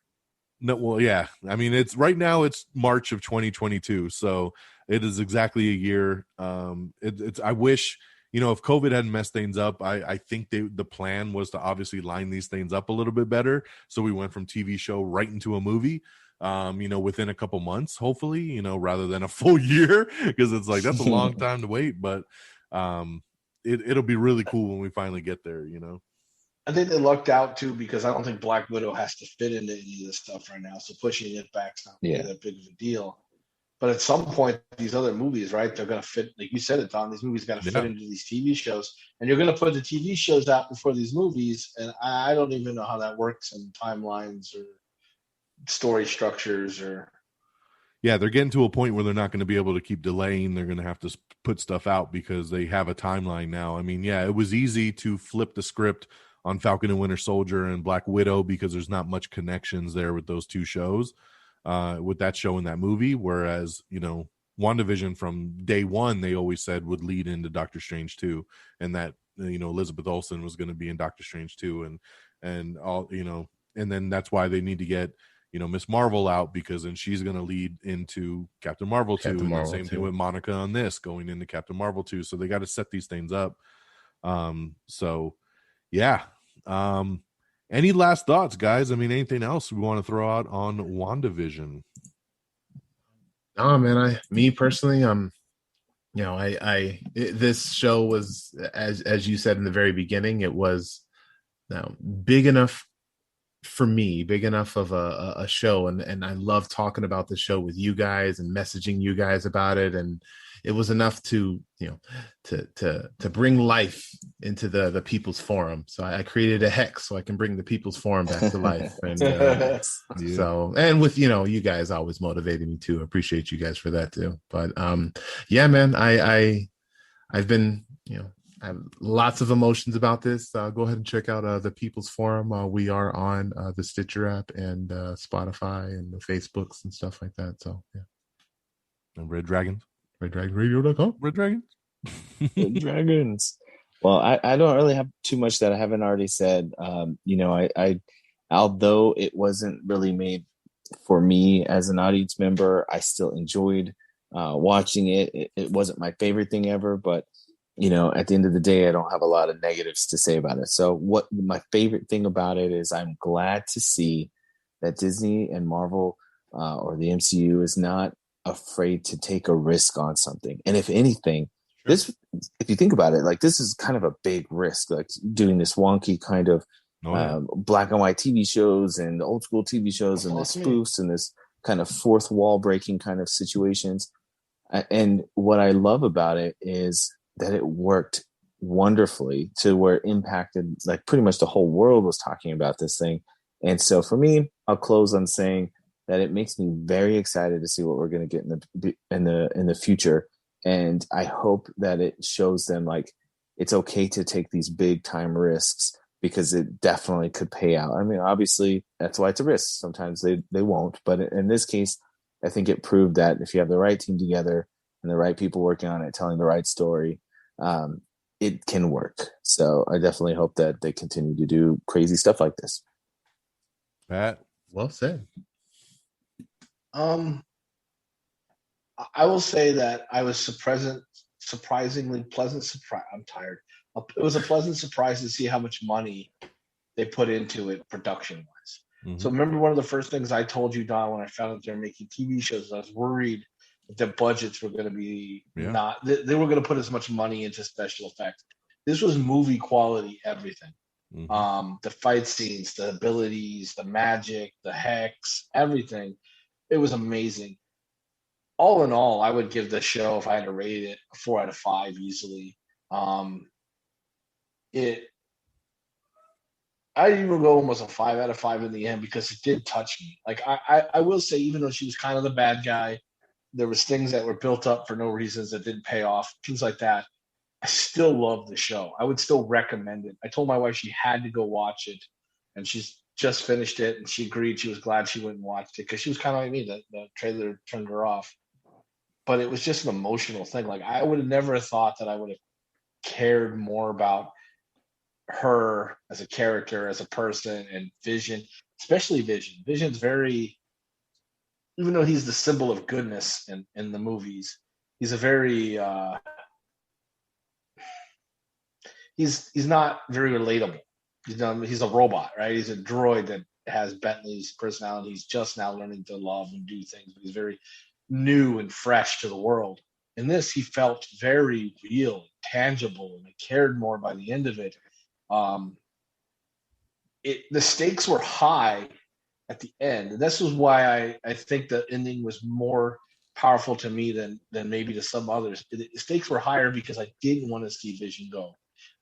No, well, yeah. I mean, it's right now it's March of 2022. So it is exactly a year. It's I wish, you know, if COVID hadn't messed things up, I think the plan was to obviously line these things up a little bit better. So we went from TV show right into a movie. You know, within a couple months, hopefully, you know, rather than a full year, because it's like that's a long time to wait. But it'll be really cool when we finally get there, you know. I think they lucked out too, because I don't think Black Widow has to fit into any of this stuff right now. So pushing it back's not really that big of a deal. But at some point, these other movies, right, they're going to fit, like you said it, Don, these movies got to fit into these TV shows. And you're going to put the TV shows out before these movies. And I don't even know how that works in timelines or story structures or they're getting to a point where they're not going to be able to keep delaying. They're going to have to put stuff out because they have a timeline now. I mean, it was easy to flip the script on Falcon and Winter Soldier and Black Widow because there's not much connections there with those two shows, with that show and that movie. Whereas, you know, WandaVision from day one, they always said would lead into Doctor Strange 2, and that, you know, Elizabeth Olsen was going to be in Doctor Strange 2 and all, you know, and then that's why they need to get, you know, Miss Marvel out, because then she's going to lead into Captain Marvel 2. And the same thing with Monica on this going into Captain Marvel 2. So they got to set these things up. Any last thoughts, guys? I mean, anything else we want to throw out on WandaVision? No, man, me personally, you know, this show was, as you said in the very beginning, it was big enough for me, big enough of a show, and I love talking about the show with you guys and messaging you guys about it, and it was enough to, you know, to bring life into the Peeples Forum. So I created a hex so I can bring the Peeples Forum back to life, and so, and with, you know, you guys always motivating me too. I appreciate you guys for that too. But yeah, man, I've been, you know, I have lots of emotions about this. Go ahead and check out the Peeples Forum. We are on the Stitcher app and Spotify and the Facebooks and stuff like that. So yeah. And Red Dragons. RedDragonRadio.com. Red Dragons. Red Dragons. Well, I don't really have too much that I haven't already said. You know, I although it wasn't really made for me as an audience member, I still enjoyed watching it. It wasn't my favorite thing ever, but you know, at the end of the day, I don't have a lot of negatives to say about it. So what my favorite thing about it is I'm glad to see that Disney and Marvel or the MCU is not afraid to take a risk on something. And if anything, this, if you think about it, like this is kind of a big risk, like doing this wonky kind of black and white TV shows and old school TV shows and the spoofs and this kind of fourth wall breaking kind of situations. And what I love about it is that it worked wonderfully to where it impacted, like pretty much the whole world was talking about this thing. And so for me, I'll close on saying that it makes me very excited to see what we're going to get in the future. And I hope that it shows them like it's okay to take these big time risks, because it definitely could pay out. I mean, obviously that's why it's a risk. Sometimes they won't, but in this case, I think it proved that if you have the right team together and the right people working on it, telling the right story, it can work. So I definitely hope that they continue to do crazy stuff like this. Pat, well said. I will say that I was surprisingly pleasant surprise. I'm tired. It was a pleasant surprise to see how much money they put into it production wise. Mm-hmm. So remember, one of the first things I told you, Don, when I found out they're making TV shows, I was worried that the budgets were going to be not. They were going to put as much money into special effects. This was movie quality, everything. Mm-hmm. The fight scenes, the abilities, the magic, the hex, everything. It was amazing. All in all, I would give the show, if I had to rate it, a 4 out of 5 easily. I'd even go almost a 5 out of 5 in the end because it did touch me. Like I will say, even though she was kind of the bad guy, there was things that were built up for no reasons that didn't pay off, things like that. I still love the show. I would still recommend it. I told my wife she had to go watch it, and she's just finished it, and she agreed. She was glad she went and watched it because she was kind of like me. The trailer turned her off. But it was just an emotional thing. Like, I would have never thought that I would have cared more about her as a character, as a person, and Vision, especially Vision. Vision's very, even though he's the symbol of goodness in the movies, he's a very, he's not very relatable. He's a robot, right? He's a droid that has Bentley's personality. He's just now learning to love and do things, but he's very new and fresh to the world. In this, he felt very real and tangible, and I cared more by the end of it. The stakes were high at the end, and this was why I think the ending was more powerful to me than maybe to some others. The stakes were higher because I didn't want to see Vision go.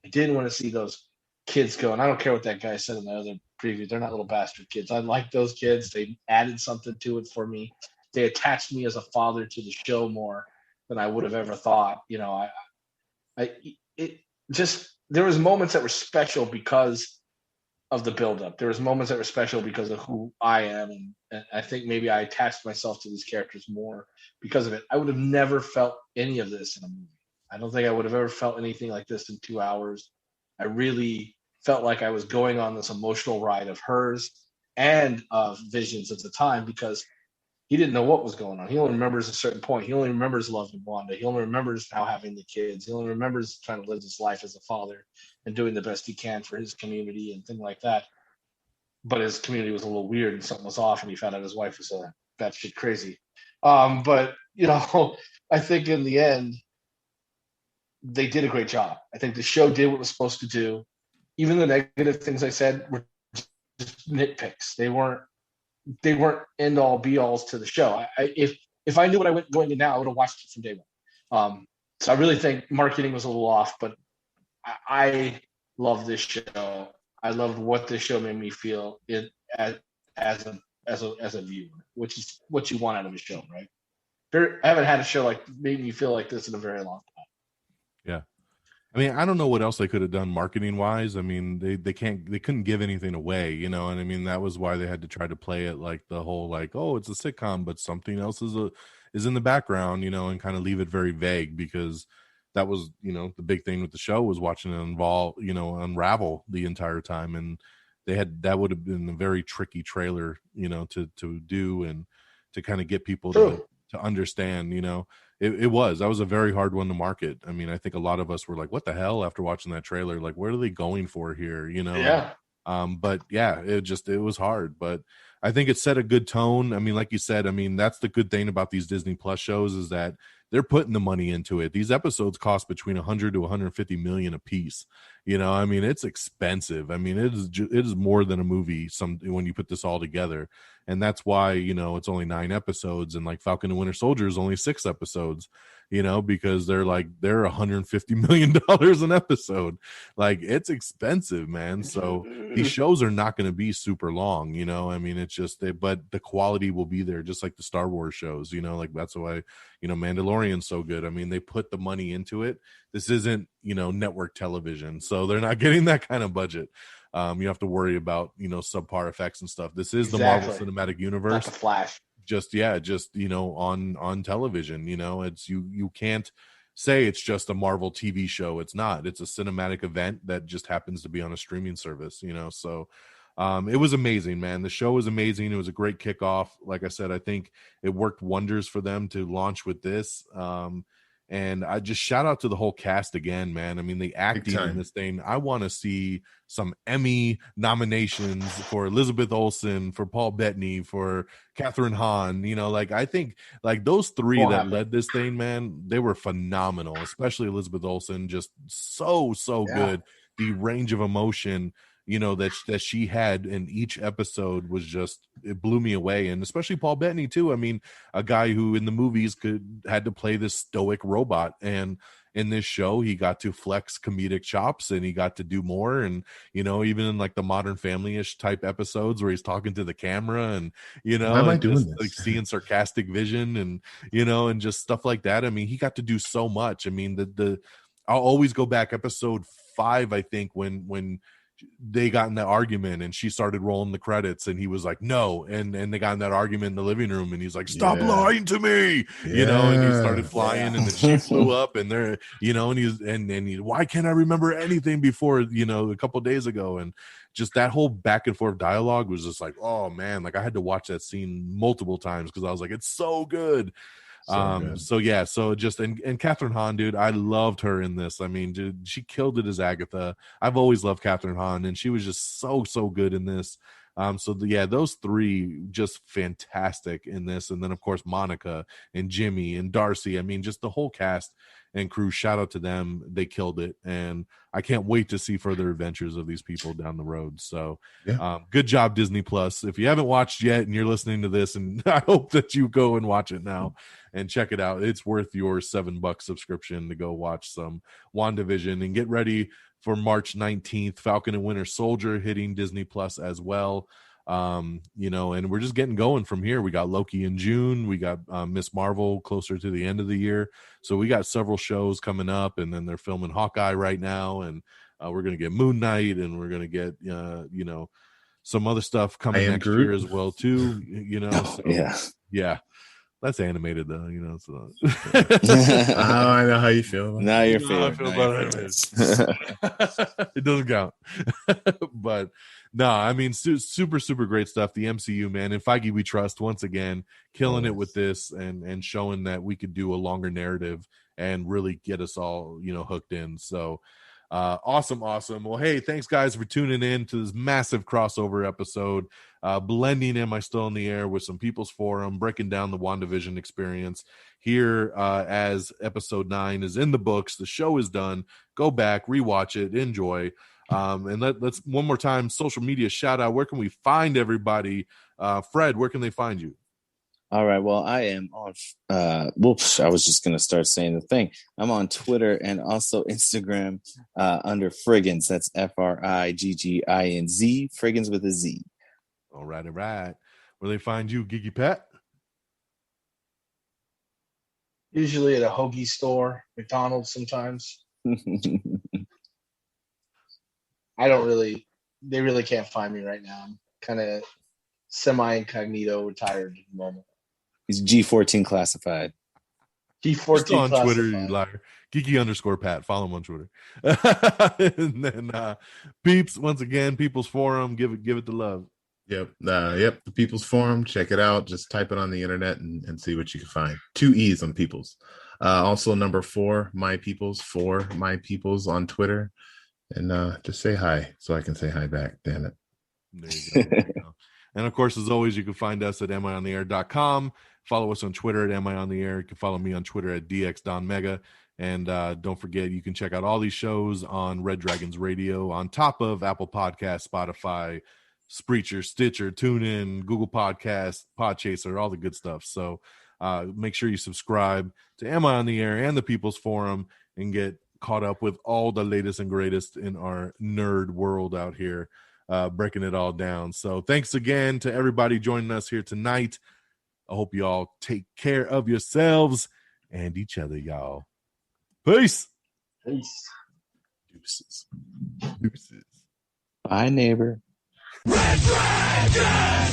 I didn't want to see those kids go, and I don't care what that guy said in the other preview. They're not little bastard kids. I like those kids. They added something to it for me. They attached me as a father to the show more than I would have ever thought. You know, there was moments that were special because of the buildup. There was moments that were special because of who I am, and I think maybe I attached myself to these characters more because of it. I would have never felt any of this in a movie. I don't think I would have ever felt anything like this in 2 hours. I really felt like I was going on this emotional ride of hers and of Vision's at the time because he didn't know what was going on. He only remembers a certain point. He only remembers loving Wanda. He only remembers now having the kids. He only remembers trying to live his life as a father and doing the best he can for his community and things like that. But his community was a little weird and something was off, and he found out his wife was batshit crazy. But, you know, I think in the end, they did a great job. I think the show did what it was supposed to do. Even the negative things I said were just nitpicks. They weren't end all be alls to the show. If I knew what I went going to now, I would have watched it from day one. So I really think marketing was a little off, but I love this show. I loved what this show made me feel as a viewer, which is what you want out of a show, right? I haven't had a show like made me feel like this in a very long time. Yeah. I mean, I don't know what else they could have done marketing wise. I mean, they couldn't give anything away, you know, and I mean that was why they had to try to play it like the whole like, oh, it's a sitcom, but something else is in the background, you know, and kind of leave it very vague because that was, you know, the big thing with the show was watching it unravel the entire time, and that would have been a very tricky trailer, you know, to do and to kind of get people to understand, you know. That was a very hard one to market. I mean, I think a lot of us were like, what the hell after watching that trailer? Like, what are they going for here? You know? Yeah. But yeah, it was hard, but I think it set a good tone. I mean, like you said, I mean, that's the good thing about these Disney Plus shows is that they're putting the money into it. These episodes cost between 100 to 150 million a piece. You know, I mean, it's expensive. I mean, it is more than a movie when you put this all together. And that's why, you know, it's only 9 episodes, and like Falcon and Winter Soldier is only 6 episodes, you know, because they're $150 million an episode. Like, it's expensive, man. So these shows are not going to be super long, you know. I mean, it's just but the quality will be there, just like the Star Wars shows, you know. Like, that's why, you know, Mandalorian's so good. I mean, they put the money into it. This isn't, you know, network television, so they're not getting that kind of budget. You have to worry about, you know, subpar effects and stuff. This is the Marvel Cinematic Universe. Not the Flash. just on television. It's you can't say it's just a Marvel TV show. It's not. It's a cinematic event that just happens to be on a streaming service. So it was amazing, man. The show was amazing. It was a great kickoff. Like I said, I think it worked wonders for them to launch with this. And I just shout out to the whole cast again, man. I mean, the acting in this thing, I want to see some Emmy nominations for Elizabeth Olsen, for Paul Bettany, for Catherine Hahn. I think those three that led this thing, man, they were phenomenal, especially Elizabeth Olsen, just so good. The range of emotion that she had in each episode was just, it blew me away. And especially Paul Bettany too. I mean, a guy who in the movies had to play this stoic robot, and in this show he got to flex comedic chops and he got to do more. And even in like the Modern Family-ish type episodes where he's talking to the camera and why am I doing just this? like seeing sarcastic vision and and just stuff like that. I mean, he got to do so much. I mean, I'll always go back episode 5, I think, when they got in that argument and she started rolling the credits and he was like, no. And they got in that argument in the living room and he's like, stop lying to me, and he started flying and then she flew up and they're, and he's, why can't I remember anything before, a couple of days ago? And just that whole back and forth dialogue was just like, oh man, like I had to watch that scene multiple times because I was like, it's so good. So just and Catherine Hahn, dude, I loved her in this. I mean, dude, she killed it as Agatha. I've always loved Catherine Hahn, and she was just so good in this. Those three just fantastic in this, and then of course Monica and Jimmy and Darcy. I mean, just the whole cast and crew. Shout out to them; they killed it, and I can't wait to see further adventures of these people down the road. So, good job, Disney Plus. If you haven't watched yet and you're listening to this, and I hope that you go and watch it now and check it out. It's worth your $7 subscription to go watch some WandaVision and get ready for March 19th, Falcon and Winter Soldier hitting Disney Plus as well. And we're just getting going from here. We got Loki in June. We got Miss Marvel closer to the end of the year. So we got several shows coming up, and then they're filming Hawkeye right now. And we're going to get Moon Knight, and we're going to get, some other stuff coming next year as well too, Yeah. That's animated though, So. I know how you feel. Now you're feeling. I feel better. It doesn't count. But no, I mean, super great stuff. The MCU, man, and Feige we trust once again, killing it with this and showing that we could do a longer narrative and really get us all, hooked in. So. Awesome. Well, hey, thanks guys for tuning in to this massive crossover episode, blending Am I Still in the Air with some Peeples Forum, breaking down the WandaVision experience here as episode 9 is in the books. The show is done. Go back, rewatch it, enjoy. And let's one more time, social media shout out. Where can we find everybody? Fred, where can they find you? All right. Well, I am on. I was just going to start saying the thing. I'm on Twitter and also Instagram under Frigginz. That's Frigginz. Frigginz with a Z. All right. Where they find you, Geeky Pat? Usually at a hoagie store, McDonald's sometimes. They really can't find me right now. I'm kind of semi-incognito, retired at the moment. He's G14 classified. G14 still on classified. Twitter, you liar. Geeky_Pat. Follow him on Twitter. And then Peeps, once again, Peeples Forum. Give it the love. Yep. The Peeples Forum. Check it out. Just type it on the internet and see what you can find. 2 E's on Peeples. Also number 4, My Peeples, 4 My Peeples on Twitter. And just say hi so I can say hi back. Damn it. There you go. And of course, as always, you can find us at amiontheair.com. Follow us on Twitter at amiontheair. You can follow me on Twitter at DXDonMega. And don't forget, you can check out all these shows on Red Dragons Radio on top of Apple Podcasts, Spotify, Spreaker, Stitcher, TuneIn, Google Podcasts, Podchaser, all the good stuff. So make sure you subscribe to Am I on the Air and the Peeples Forum and get caught up with all the latest and greatest in our nerd world out here, breaking it all down. So thanks again to everybody joining us here tonight. I hope you all take care of yourselves and each other, y'all. Peace. Bye, neighbor. Red Dragon!